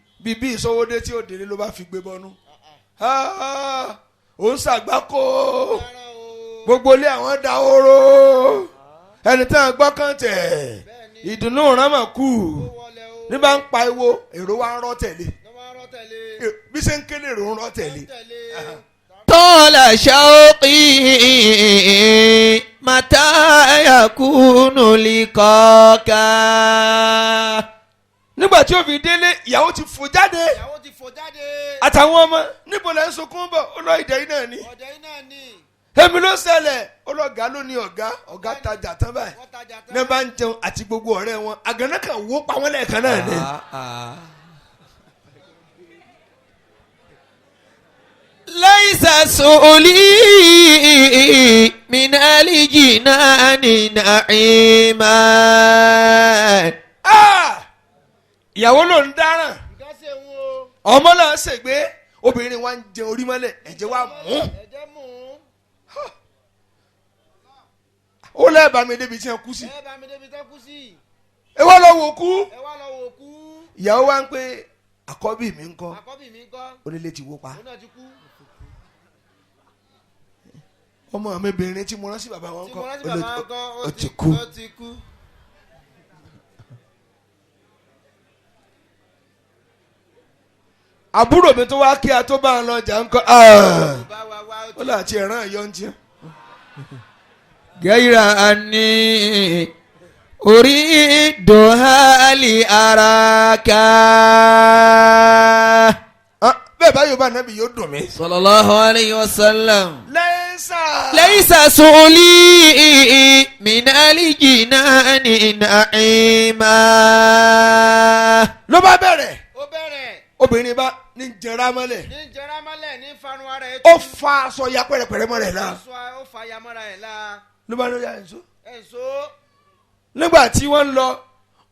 ìsọwọ́dé tí ó délé ló bá fi gbé bọ́nú. ó ń ṣàgbákò rárá o. gbogbo ilé àwọn dahoro ẹni tí wọn gbọ́ kàn tẹ̀ ìdùnnú rámà kù ó wọlé o. ní bá ń pa iwo èrò wa ń rọ́ tẹ̀lé ló máa rọ́ tẹ̀lé. bí ṣe ń kéde èrò ń rọ́ tẹ̀lé. tẹ̀lé. Tala shauqi. Mata yakunu liqaka. nígbà tí ó fi délé ìyàwó ti fò jáde ìyàwó ti fò jáde. àtàwọn ọmọ níbo lẹ́ ń sunkún bọ̀ ó lọ ìdẹ́ yìí náà ni ọ̀dẹ̀ yìí náà ni. èmi ló ṣẹlẹ̀ ó lọ ọ̀gá ló ní ọ̀gá tajà tán báyìí wọ́n tajà tán. ní bá ń jẹun àti gbogbo ọ̀rẹ́ wọn àgànnà kan wó pa wọ́n lẹ́ẹ̀kan náà ni. Laisa su'uli min al-jinani na'iman. ìyàwó ló ń dáràn nǹkan ṣe ń wo. ọmọ náà ṣègbé obìnrin wa ń jẹ orí mọ́lẹ̀ ẹ̀jẹ̀ wa mú. ẹ̀jẹ̀ mú. ó lẹ́ẹ̀bà mi débi tí wọ́n kú sí. ẹ bá mi débi tẹ́ kú sí. ẹ wá lọ wò kú. ẹ wá lọ wò kú. ìyàwó wa ń pé àkọ́bí mi ń kọ́. àkọ́bí mi ń kọ́. onílé ti wó pa. òun náà ti kú. ọmọ mi obìnrin tí mo rán sí bàbá wọn tí kọ́ mo rántí bàbá wọn kọ́ ó ti kú. ó ti kú. àbúrò mi tó wá kí a tó bá ń lọ jà ń kọ́. bá wa wá ó ó ti là ti ẹ̀ràn ẹ̀yọ́ ń tiẹ́. غير أني أريد هالي أراك bẹ́ẹ̀ bá yóò bá nàbì yóò dùn mí. صلى الله عليه وسلم lẹ́sà. ليس سؤلي من الجنان نعيما. ló bá bẹ̀rẹ̀ ó bẹ̀rẹ̀. obìnrin bá ní jẹra mọ́lẹ̀ ní jẹrà mọ́lẹ̀ ní fanu ara ẹ̀. ó fa aṣọ ya pẹ̀rẹ̀pẹ̀rẹ̀ mọ́ rẹ̀ la ó fa yamọ́ra ẹ̀ la. ló bá lóya ẹ̀ṣọ́. ẹ̀ so. nígbà tí wọ́n ń lọ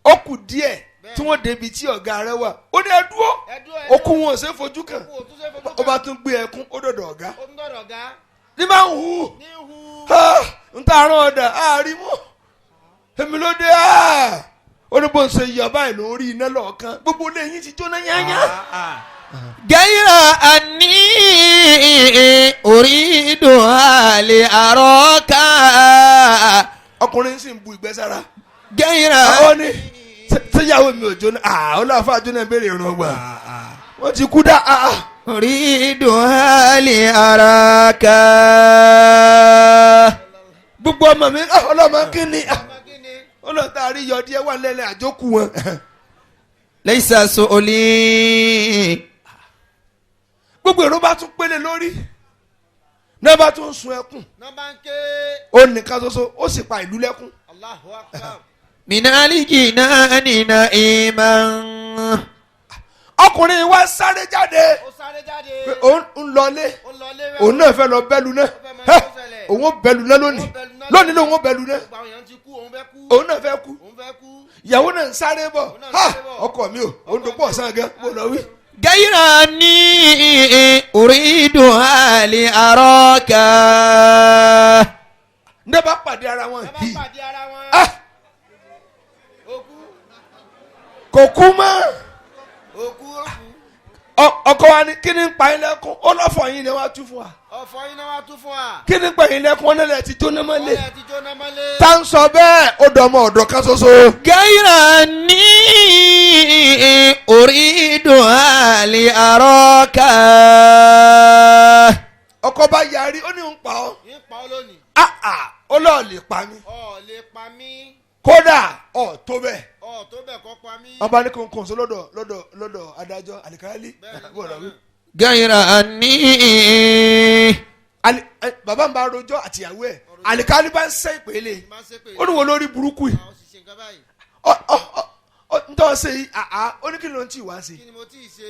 ó kù díẹ̀ tí wọ́n débi tí ọ̀gá rẹ̀ wà ó ní ẹ̀dúró okùn wọn ò ṣe é fojú kàn ó bá tún gbé ẹkún ó dọ̀dọ̀ ọ̀gá ó ń dọ̀dọ̀ ọ̀gá. ní bá ń hù ní hu. ń ta àrùn ọ̀dà àárímọ́ èmi ló dé ó ní bó ń ṣe yọ báyìí ló ń rí iná lọ́ọ̀kan gbogbo ilé yín ti jóná yányá. غير أني أريد هالي أراك ọkùnrin sì ń bu ìgbẹ́ sára. غير ó ní tíyàwó mi ò jóná ọlọ́àfà jóná béèrè ìrùn ọgbà wọ́n ti kú dá. أريد هالي أراك gbogbo ọmọ mi ọlọ́mọ kí ni ọmọ kí ni. ọlọ́ta àríyọ díẹ̀ wà lẹ́lẹ̀ àjókù wọn. ليس سؤلي gbogbo èrò bá tún pélé lórí náà bá tún sun ẹkún nọ́mbà ń ké. ó nìkan ṣoṣo ó sì pa ìlú lẹ́kún. Allahu akbar. من الجنان نعيما. ọkùnrin wa sáré jáde ó sáré jáde. pé òun ń lọlé ó lọ lé rẹ̀. òun náà fẹ́ lọ bẹ́lu náà òun ó bẹ́lu náà lónìí lónìí lòun ó bẹ́lu náà gbogbo àwọn èèyàn ti kú òun fẹ́ kú. òun náà fẹ́ kú òun fẹ́ kú. ìyàwó náà ń sáré bọ̀ Òun náà ń sáré bọ̀. ọkọ mi ò òun tó pọ̀ sàn gan mo lọ wí. غير أني أريد هالي أراك ní bá pàdé ara wọn ẹ bá yìí pàdé ara wọn. ó kú. kò kú mọ́ ó kú. ọkọ wa ní kí ni ń pa yín lẹ́kún ó lọ́fọ̀ yín ni wọ́n á tú fún wa ọ̀fọ̀ yín náà wá tún fún wa. kí ni ń pa yín lẹ́kún wọn nílẹ̀ ti jóná mọ́lẹ̀ ọ̀rẹ́ ti jóná mọ́lé. tá ń sọ bẹ́ẹ̀ ó dọ̀mọ́ ọ̀dọ̀ kan ṣoṣo. غير أني أريد هالي أراك ọkọ bá yarí ó ní ń pa ọ́ yín pa ọ́ lónìí. ó lọ́ọ̀ lè pa mí ọ̀ lè pa mí. kódà ọ̀ tó bẹ́ẹ̀ ọ̀ tó bẹ̀ kọ́ pa mí. ọba ní kò ń kóso lọ́dọ̀ adájọ́ àlìkáyálì غير أني bàbá ń bá rojọ́ àtìyàwó ẹ̀ àlìkáyálì bá ń sẹ́ ìpele máa ń ṣe pé. ó ní wo lórí burúkú yìí àwọn òṣìṣẹ́ nǹkan báyìí. ntọ́ ṣe yìí ó ní kí ló ń tì wá sí kí ni mo tí ì ṣe.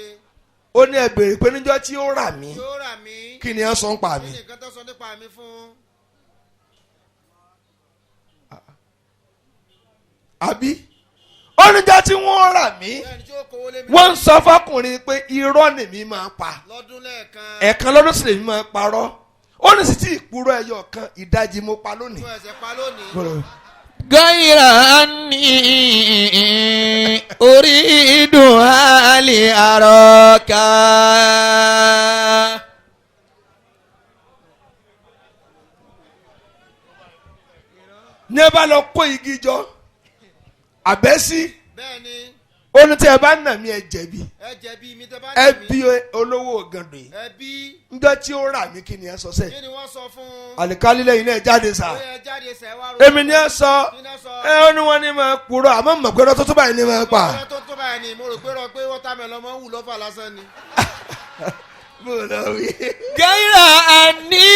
ó ní ẹ béèrè pé níjọ́ tí ó rà mí yóò rà mí. kí ni ẹ sọ ń pa kí mí ni nǹkan tó sọ nípa mi fún. àbí ó níjọ́ tí wọ́n rà mí bẹ́ẹ̀ni tí ó kówó lé mi. wọ́n ń sọ fọkùnrin pé irọ́ nèmi máa pa lọ́dún lẹ́ẹ̀kan. ẹ̀ẹ̀kan lọ́dún sì lèmi máa parọ́ ó ní sì tí ìpúrọ̀ ẹyọ kan ìdajì mo pa lónìí. tó ẹsẹ̀ pa lónìí. غير أني أريد هالي أراك ní ẹ bá lọ kó igi jọ àbẹ́sí bẹ́ẹ̀ni ó ní tí ẹ bá nà mí ẹ jẹ̀bi ẹ jẹ̀bi mi tẹ́ bá ẹ nà mí. bí olówó gàndò yìí ẹ bí. níjọ́ tí ó rà mí kí ni ẹ sọ sẹ́yìn kí ni wọ́n sọ fún. àlìkálí lẹ́yìn náà jáde sá ó yẹ jáde sẹ́ wá ro. èmi ni ẹ sọ kí ni ẹ sọ. ẹ ó ní wọn ní máa purọ́ àmọ́ mọ̀ pé ọtọ́ tó báyìí ní máa pa. ọ̀rẹ́ tó tó báyìí ni mo rò pé rọ pé wọ́tàmẹ́lọ́ máa ń wù lọ́fà lásán ni. bó lọ wí. غير أني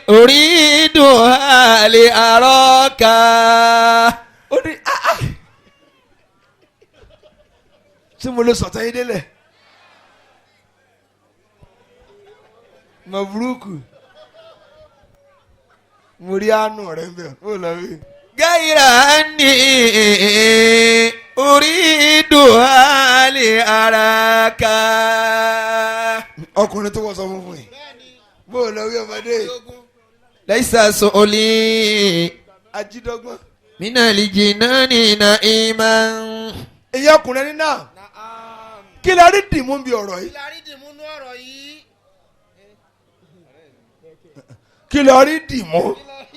أريد هالي أراك ó ní tí mo lè sọ̀tàn yín délẹ̀ mọ̀búrúkù mo rí àánú rẹ̀ ń bẹ̀ ó lọ rí. غير أني أريدها لأراك. ọkùnrin tó wọ́n sọ fún yìí bó o lọ wí ọmọdé ليس سؤلي ajídọ́gbọ́n. من الجنان نائما. ìyá ọkùnrin ní náà kí la rí dìmú bí ọ̀rọ̀ yìí. kí la rí dìmú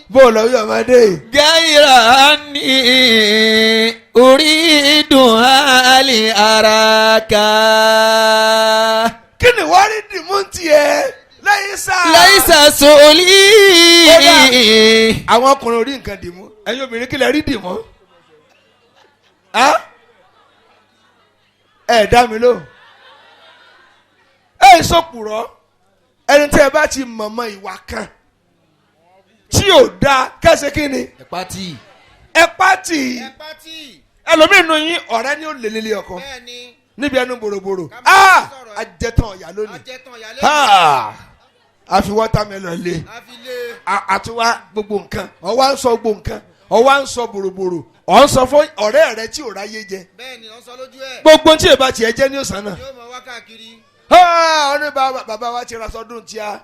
bó o lọ wí ọmọdé. غير أني أريدها لأراك. kí ni wọ́n rí dìmú tiẹ̀ lẹ́yìn sáà. ليس سؤلي. àwọn ọkùnrin ò rí nǹkan dìmú ẹ̀yin obìnrin kí lẹ rí dìmú. ẹ dá mi lóhùn. ẹ sọkùrọ̀ ẹni tí ẹ bá ti mọ̀mọ́ ìwà kan tí ò dáa kẹsẹ̀ kí ni Pati. ẹ pàtì. ẹlòmíràn nù yín ọ̀rẹ́ ni ó lè lélẹ̀ ọkọ níbi ẹnu bòròbòrò ajẹtàn ọ̀yà lónìí àfi wọ́tàmẹ́lọ̀ lé àtiwá gbogbo nǹkan ọwọ́ à ń sọ gbogbo nǹkan ọwọ́ à ń sọ bòròbòrò ọ̀ ń sọ fún ọ̀rẹ́ rẹ tí ò ráyé jẹ gbogbo tí èèbá tiẹ̀ jẹ́ ní ọ̀sán náà ọ̀nà bàbá wa ti ra sọdún tí a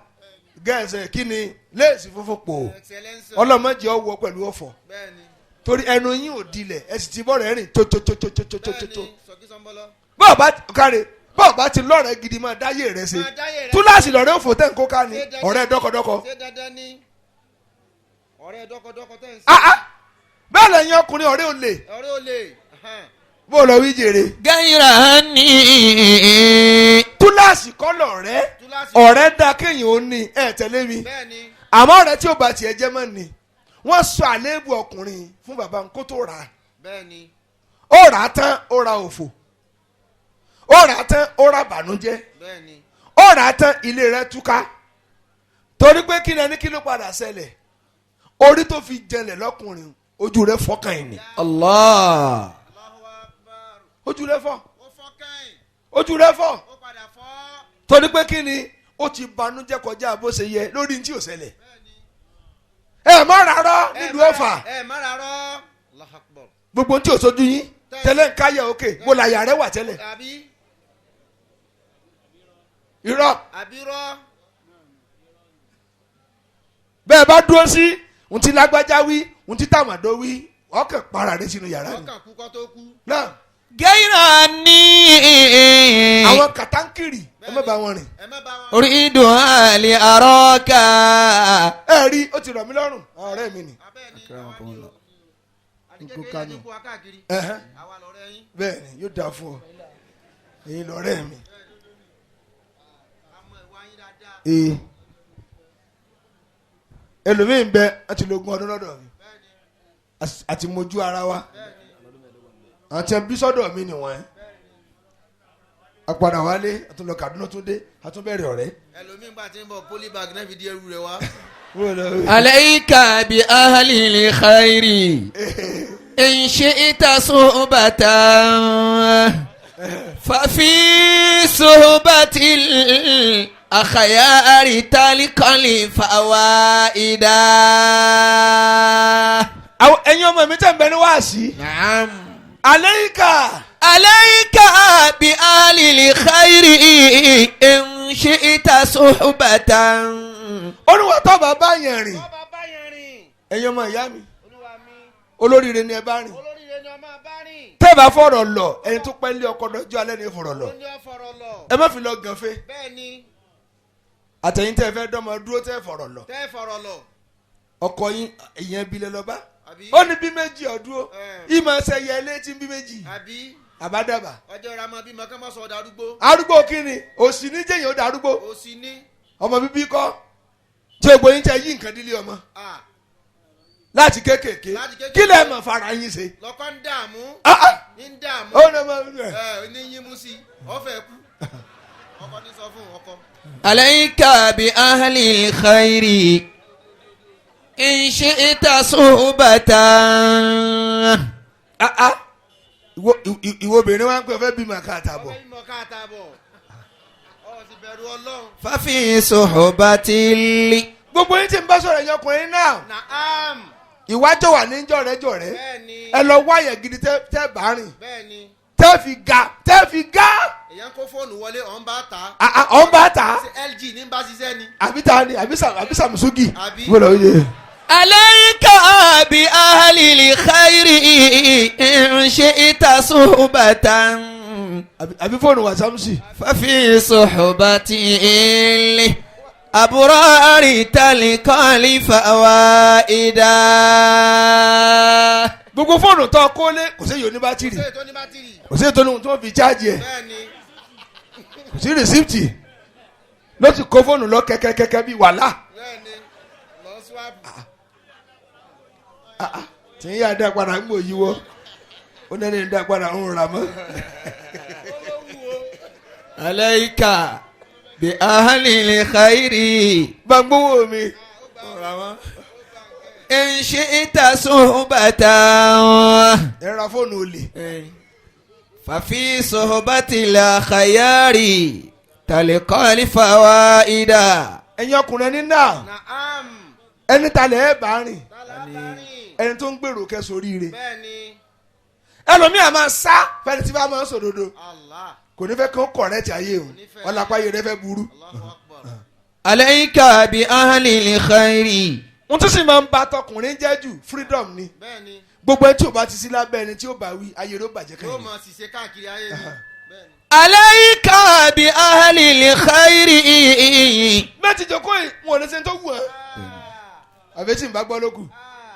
gẹ̀ẹ́sẹ̀ kí ni léèsì funfun pò ọlọ́mọdé ọwọ́ pẹ̀lú ọ̀fọ̀ torí ẹnu yín ò dilẹ̀ ẹ sì ti bọ́ rẹ̀ rìn tótótótótótótó bọ́ọ̀ bá káre bọ́ọ̀ bá ti lọ́rẹ̀ẹ́ gidi máa dáyé rẹ̀ ṣe túláàsì lọ́rẹ́ òfò tẹ̀ ń kó ká ni ọ̀rẹ́ dọ́kọ̀dọ́kọ̀ bẹ́ẹ̀ lẹ́yìn ọkùnrin ọ̀rẹ́ olè bó lọ wí jèrè. غير أني. túláàsì kọ́ lọ̀rẹ́ ọ̀rẹ́ dá kéèyàn ó ní ẹ̀ tẹ̀lé mi àmọ́ ọ̀rẹ́ tí ó bá tiẹ̀ jẹ́ mọ́ ni wọ́n sọ àléébù ọkùnrin fún bàbá nǹkó tó rà á ó rà á tán ó ra òfò ó rà á tán ó ra bànújẹ́ ó rà á tán ilé rẹ̀ túká torí pé kí ni ẹni kí ló padà ṣẹlẹ̀ orí tó fi jẹlẹ̀ lọ́kùnrin ojú rẹ̀ fọ́kàn ẹ̀ ni. Allah. ojú rẹ̀ fọ́ ojú rẹ̀ fọ́ torí pé kí ni ó ti banújẹ́ kọjá bó ṣe yẹ lórí ní tí ò ṣẹlẹ̀ ẹ má rárá nílùú Ọ̀fà gbogbo tí ò sojú yín tẹ́lẹ̀ ń káyà òkè bó la yàrá wà tẹ́lẹ̀ irọ́ bẹ́ẹ̀ bá dúró sí ohun tí lágbájá wí ohun tí tàmàdó wí ọkàn para rẹ sínú yàrá ni náà. غير أني. àwọn kàtàǹkìrì ẹ má bá wọn rìn. أريدها لأراك. ẹ rí ó ti rọ̀ mí lọ́rùn ọ̀rẹ́ mi ni. bẹ́ẹ̀ ni yóò dáa fún ọ èyí lọ́rẹ́ mi. ẹlòmíín bẹ ẹ ti lógún ọdún lọ́dọ̀ mi àti mojú ara wa àti ẹbí sọ́dọ̀ mi nìwọ̀n apàdà wálé àtúnlọ Kaduna tún dé àtúnbẹ̀rẹ̀ ọ̀rẹ́. ẹlòmíín bá ti ń bọ̀ polybag náà fi di ẹrù rẹ wá. عليك بأهل الخير إن شئت صحبة ففي صحبة الأخيار تلقى الفوائد. ẹ̀yin ọmọ mi tẹ̀ ń bẹ ní wáàsí. نعم. عليك بآل الخير إن شئت صحبة. olùwà tó bàbá yẹn rìn ẹ̀yin ọmọ ìyá mi olóríire ni ẹ bá rìn tẹ́ bá fọ̀rọ̀ lọ ẹni tó pẹ́ lé ọkọ lọ́jọ́ alẹ́ ni fọ̀rọ̀ lọ ẹ má fi lọ gànfẹ́ àtẹ̀yìn tẹ́ fẹ́ dọ́mọ dúró tẹ́ fọ̀rọ̀ lọ ọkọ yín ìyẹn bí lẹ lọ bá ó ní bí méjì ọdún ìmọ̀ ẹsẹ̀ yẹ ilé tí ń bí méjì àbádàbà. ọjọ́ ìra máa bímọ ká má sọ ọ̀dà arúgbó. arúgbó kí ni òsì ní jẹ́yìn ó dà arúgbó. òsì ní. ọmọ bíbí kọ́ tí egbò yín tẹ yí nǹkan dílé ọmọ. láti kékèké kí lẹ mọ̀ fara yín ṣe. lọ́kọ́ ń dààmú. ń dààmú. ó ní ọmọ mi rẹ̀. ní yín mú sí ọ̀fẹ́ kú. ọkọ ní sọ fún ọkọ. عليك بأهل الخير إن شئت صحبة. ìwọ obìnrin wa ń pè fẹ́ bímọ káàtàbọ̀. ففي صحبة gbogbo yín tí ń bá sọ̀rọ̀ ẹ̀yin ọkùnrin náà. ìwájọ́ wà ní jọ̀rẹ́jọ̀rẹ́ bẹ́ẹ̀ni ẹ lọ wáyẹ̀ gidi tẹ́ bá rìn bẹ́ẹ̀ni tẹ́ fi ga èyàn kó fóònù wọlé ọ̀n bá ta ọ̀n bá ta ṣe LG ní bá ṣiṣẹ́ ni àbí ta ni àbí Samsung àbí wọ́n lọ yẹ. عليك بأهل الخير إن شئت صحبة àbí fóònù wa Samsung. ففي صحبة الأبرار تلقى الفوائد. gbogbo fóònù tó kó lé kò sí èyí oní bátìrì ṣé ètò ní bátìrì kò sí ètò ohun tí wọ́n fi cháàjì ẹ̀ bẹ́ẹ̀ni kò sí rìsíptì ló ti kó fóònù lọ kẹ́kẹ́kẹ́kẹ́ bíi wàhálà bẹ́ẹ̀ni lọ síwájú tí ń yá dá padà ń gbò yíwọ́ ó nẹ́ni dá padà ń rà mọ́. عليك بأهل الخير gbàgbówó mi إن شئت صحبة ẹ ra fóònù olè. ففي صحبة الأخيار تلقى الفوائد. ẹ̀yin ọkùnrin ní náà naam ẹni talẹ̀ ẹ̀ bá rìn tálábárìn ẹni tó ń gbèrò kẹsàn oríire bẹ́ẹ̀ni ẹlòmíà máa sá fẹ́ni tí bá máa ń sòdodo Allah kò ní fẹ́ kó kọ̀rẹ́tì ayé òun ọ̀làpáyé rẹ fẹ́ burú. Allahu Akbar عليك بأهل الخير. wọ́n tún sì máa ń bá tọkùnrin jẹ́ jù freedom ni bẹ́ẹ̀ni gbogbo ẹni tí ò bá ti sí lábẹ́ ẹni tí ó bá wí ayé rẹ ó bàjẹ́ yóò kẹ́yìn. mọ̀ ṣìṣe káàkiri ayé ni bẹ́ẹ̀ni عليك بأهل الخير. bẹ́ẹ̀ ti jókòó yìí wọn ò ní sẹ́ni tó wù ẹ́ àbí tí n bá gbọ́ lókù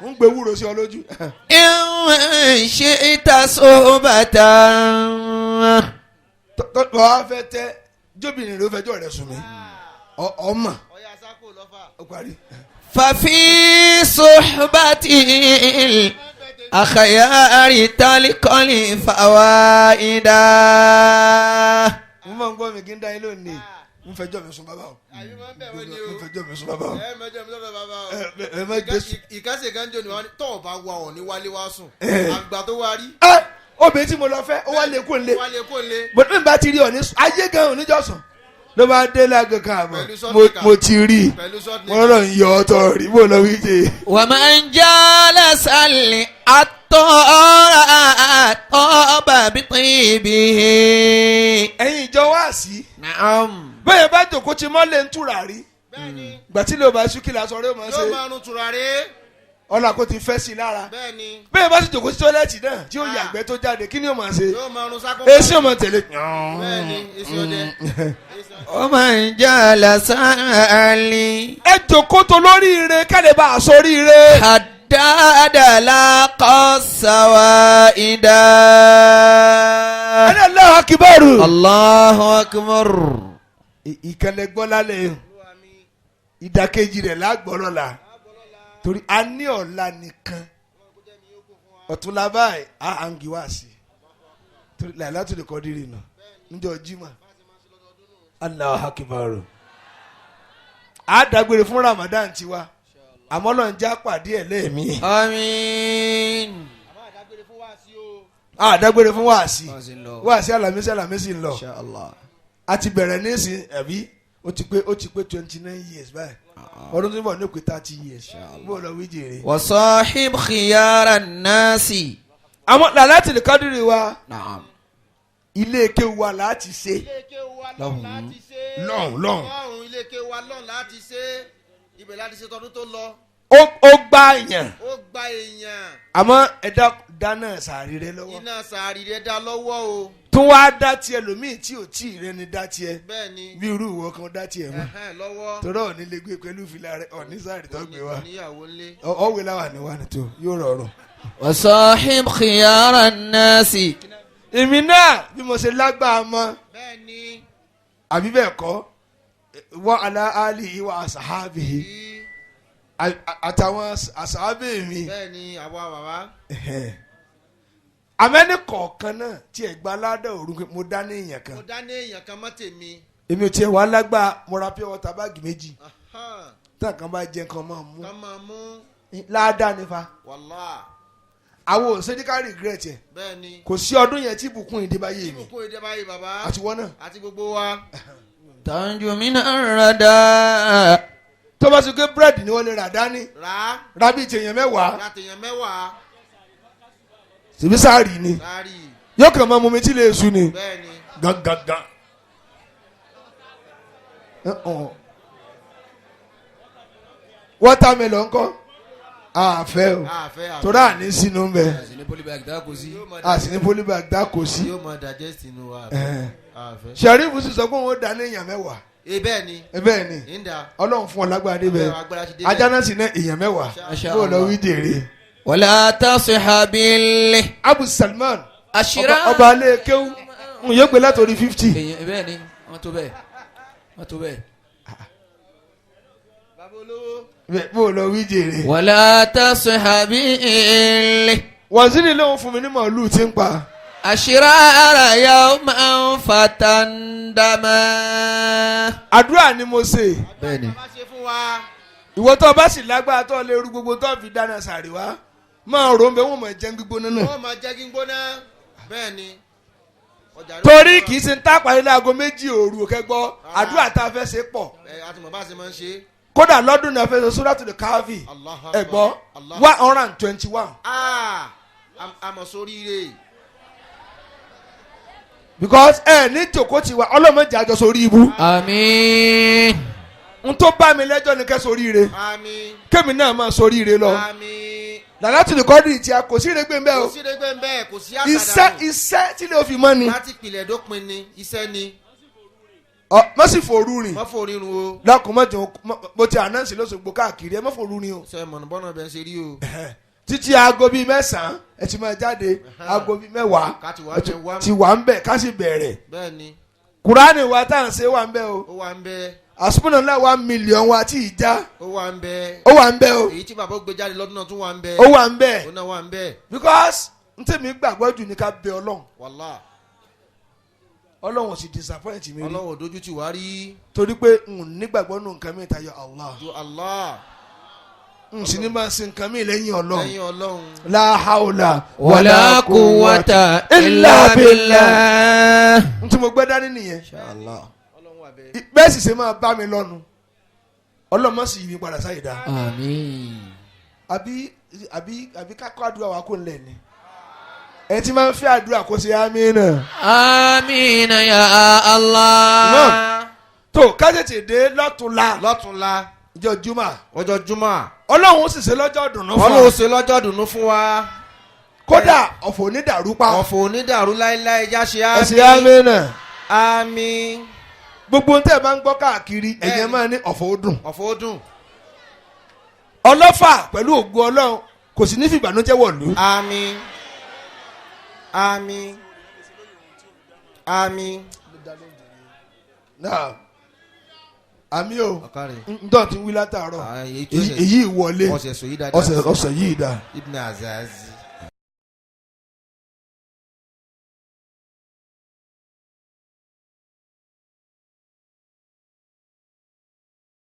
ń gbé wúro sí ọ lójú. إن شئت صحبة tọ́ wá fẹ́ tẹ́ jóbìnrin ló fẹjọ́ rẹ̀ sùn mí ọmọ ọ̀yà sákò lọ́fà ó parí. ففي صحبة الأخيار تلقى الفوائد. mo máa ń gbọ́ mi kí n dá yín lónìí n fẹjọ́ mi sùn bàbá o àbí máa ń bẹ̀ wọ́n ni o n fẹjọ́ mi sùn bàbá o mẹ́jọ mi lọ́fẹ̀ bàbá o ẹ má gbé sùn. ìkásẹ̀ gánjọ ni wọ́n tọ́ ọba wa ọ̀ ní wálé wá sùn àgbà tó wá rí obìnrin tí mo lọ fẹ́ ó wá lè kó lé wálé kó lé bọ́dún mi bá ti rí ọ ní ayé gan oníjọ́sùn ló bá dé lágbo kan àmọ́ Pẹ̀lú sọ́ọ̀tì mo ti rí i pẹ̀lú sọ́ọ̀tì mo rọ̀ ń yọ ọ́tọ̀ rí bó lọ wí jẹ. ومن جالس العطار طاب بطيبه. ẹ̀yin ìjọ wá sí نعم. bẹ́ẹ̀ bá jòkó ti mọ́lẹ̀ ń túra rí bẹ́ẹ̀ni gbàtí lè bá sùkìlà sọ̀rọ̀ yóò máa yóò ṣe máa rún tùràrí ọ̀là kò ti fẹ́ sí i lára bẹ́ẹ̀ni bẹ́ẹ̀ bá sì jòkó sí tọ́lẹ́tì náà tí ó yàgbẹ́ tó jáde kí ni ó máa ṣe yóò máa rún sákò èsì ó máa tẹ̀lé. bẹ́ẹ̀ni èsì ọdẹ ومن جالس علي ẹ jòkó tó lóríire kálẹ̀ bá a sóríire. حداد لاقى السوائد. ẹni Allahu Akbar. الله أكبر. ìkànnì gbọ́ lálẹ́ yìí ìdàkejì rẹ̀ lágbọ́ lọ́la torí a ní ọ̀la nìkan ọ̀túnla báyìí a hangi wá sí torí làlátù lè kọ́ dírì nà níjọ́ jimá Allahu Akbar. a dágbére fún Ramadan tiwa àmọ́ lọ́n já pàdé ẹ̀ lẹ́ẹ̀mí. آمين. a dágbére fún wàásì Wàásì alamisi ń lọ إن شاء الله. a ti bẹ̀rẹ̀ nísìn ẹ̀bí ó ti pé 29 years báyìí ọdún tó ń bọ̀ ní òkè 30 years bó lọ wí jèrè. وصاحب خيار الناس. àwọn làlátì lè kádìrì wa نعم. ilé ike wa láti ṣe ilé ike wa lọ́n láti ṣe lọ́hùn. lọ́hùn ilé ike wa lọ́n láti ṣe ibẹ̀ láti ṣe tọdún tó lọ ó gbá yàn ó gba èèyàn àmọ́ ẹ̀dá dáná sàárì rẹ lọ́wọ́ iná sàárì rẹ̀ dá lọ́wọ́ o tó wá dá tiẹ̀ lómìn tí ò tí ì rẹ ni dá tiẹ̀ bẹ́ẹ̀ni bí irú ìwọ kan dá tiẹ̀ mọ́ lọ́wọ́ torí ọ̀ní lè gbé pẹ̀lú ìfìlà rẹ ọ̀ní sàárì tó gbé wa níyàwó ńlé ọ̀wé láwà ní wa ni tó yóò rọrùn. وصاحب خيار الناس. èmi náà bí mo ṣe lágbàá mọ́ bẹ́ẹ̀ni àbí bẹ́ẹ̀ kọ́ wa ala alihi wa asahabihi àtàwọn asahabi mi. bẹ́ẹ̀ni àwa bàbá amẹ́ni kọ̀ọ̀kan náà tí ẹ̀ gba aládà òru pé mo dá ní èèyàn kan mo dá ní èèyàn kan mọ́ tèmi èmi ò tiẹ̀ wá lágbá mo ra pure water báàgì méjì tí àkàn bá jẹ nǹkan máa mú ká máa mú láàdá nífa wàlá àwọn òsèdíkà regret ẹ̀ bẹ́ẹ̀ni kò sí ọdún yẹn tí ìbùkún ìdíbáyé mi ìbùkún èdè báyìí bàbá àti wọ́n náà àti gbogbo wa تنجو من الردى tó bá sọ pé búrẹ́dì ni wọ́n lè rà dání rà ra bíi tèèyàn mẹ́wàá látẹ̀yàn mẹ́wàá síbí sáàrì ni sáárì yóò kàn máa mú mi tí lè sun ni bẹ́ẹ̀ ni gangan. wọ́tàmẹ́lọ̀ ńkọ́ àfẹ́ o àfẹ́ torí àní sínú ń bẹ Àsìní polybag dá kò sí. àsìní polybag dá kò sí. yóò mọ digest inú wa àfẹ́. Sheriff sì sọ pé òun ó dá ní èèyàn mẹ́wàá bẹ́ẹ̀ ni bẹ́ẹ̀ ni ìdá ọlọ́run fún ọ lágbára débẹ̀ agbára ti dé ajá náà sì ní èèyàn mẹ́wàá Masha bó lọ Allah. wí dèrè. ولا تصحبي Abu Salman الأشرار. ọba alẹ́ kéwú ń yóò gbé látòrí 50. èyàn bẹ́ẹ̀ ni wọ́n tó bẹ́ẹ̀ wọ́n tó bẹ́ẹ̀. bàbá olówó bó lọ wí dèrè. ولا تصحبي waziri lóun fún mi ní màálù tí ń pa. الأشرار يوما فتندما. àdúrà ni mo ṣe bẹ́ẹ̀ ni. bá ṣe fún wa ìwọ tó bá sì lágbára tó lè rú gbogbo tó fi dáná sàrí wá máa rò ń bẹ wọn mọ jẹun gbígbóná náà. wọ́n máa jẹ́ kí n gbóná bẹ́ẹ̀ ni ọjà rẹ̀ torí kì í ṣe ń tápà ilé aago méjì òru òkè gbọ́ àdúrà tá a fẹ́ ṣe pọ̀ àtùmọ̀ bá ṣe máa ń ṣe kódà lọ́dún náà fẹ́ ṣe Suratul Kahfi Allahu ẹ gbọ́ Akbar. 121 àmọ̀ sóríire because ẹ ní jòkó ti wá ọlọ́mọdé àjọ sórí ibu àmín. n tó bá mi lẹ́jọ́ ni kẹ́ sórí ire àmín kémi náà máa sórí ire lọ àmín Lalatul Qadri tí a kò sí ire gbé ń bẹ́ kò o sí ẹgbẹ́ ń bẹ́ẹ̀ kò sí iṣẹ́ àkàdánù iṣẹ́ tí lè fi mọ́ ni láti pìlẹ̀ dópin ni iṣẹ́ ni mọ́ sì fòrú rìn wọ́n fò rírun o lọ́kùn mọ́jọ mo ti ànánsì lóṣogbo káàkiri ẹ mọ́ fòrú rìn o ṣe mọ̀nà bọ́nà bẹ́ẹ̀ ṣe rí o títí aago bíi 9 ẹ ti máa jáde aago bíi 10 ká ti wá ẹ bẹ̀ wá ti wà ń bẹ̀ ká sì bẹ̀rẹ̀ bẹ́ẹ̀ ni Kùránì wa tá à ń ṣe wà ń bẹ̀ o ó wà ń bẹ àsùnmọ̀nà náà 1 million wa tí ì já ó wà ń bẹ ó wà ń bẹ̀ o èyí tí bàbá ó gbé jáde lọ́dún náà tún wà ń bẹ ó wà ń bẹ̀ ó náà wà ń bẹ because n tẹ̀mí gbàgbọ́ jù ní ká bẹ Ọlọ́run wàlá Ọlọ́run sì disappoint mi rí ọlọ́wọ́ dojú ti wá rí torí pé n nígbàgbọ́ nù nǹkan mi tayọ Allah ju Allah n sì ní máa sin nǹkan mi lẹ́yìn Ọlọ́run lẹ́yìn ọlọ́run la hawla wala quwwata illa billah. n tí mo gbé dání nìyẹn inshallah. ọlọ́run wà bẹ́ẹ̀ bẹ́ẹ̀ sì ṣe máa bá mi lọ́nu Ọlọ́run má sì yí mi padà sáyé dá àmín. àbí ká kọ́ àdúrà wa kó lẹ̀ ni ẹ ti máa ń fẹ́ àdúrà kó ṣe amínà. àmín ya Allah. tó ká tètè dé lọ́tùnla lọ́túnla ìjọ juma ọjọ́ jumá Ọlọ́run ó sì ṣe lọ́jọ́ dùnú fún ọlọ́run wa ṣe lọ́jọ́ dùnú fún wa kódà ọ̀fọ̀ onídàrú pa ọ̀fọ̀ onídàrú láéláé já ṣe ẹ ṣe amínà. àmín gbogbo tẹ́ ẹ bá ń gbọ́ káàkiri ẹ̀yẹ máa ní ọ̀fọ̀ ó dùn ọ̀fọ̀ ó dùn ọlọ́fà pẹ̀lú ògo Ọlọ́run kò sì ní fi ìbànújẹ́ wọ̀lú. àmín àmín àmín náà àmì o ọ̀kárẹ̀ ntọ́ ti wí látàárọ̀ èyí tí ó ṣe èyí ìwọlé ọ̀sẹ̀ sọ yìí dáadáa ọ̀sẹ̀ yìí dá. Ibn Azazi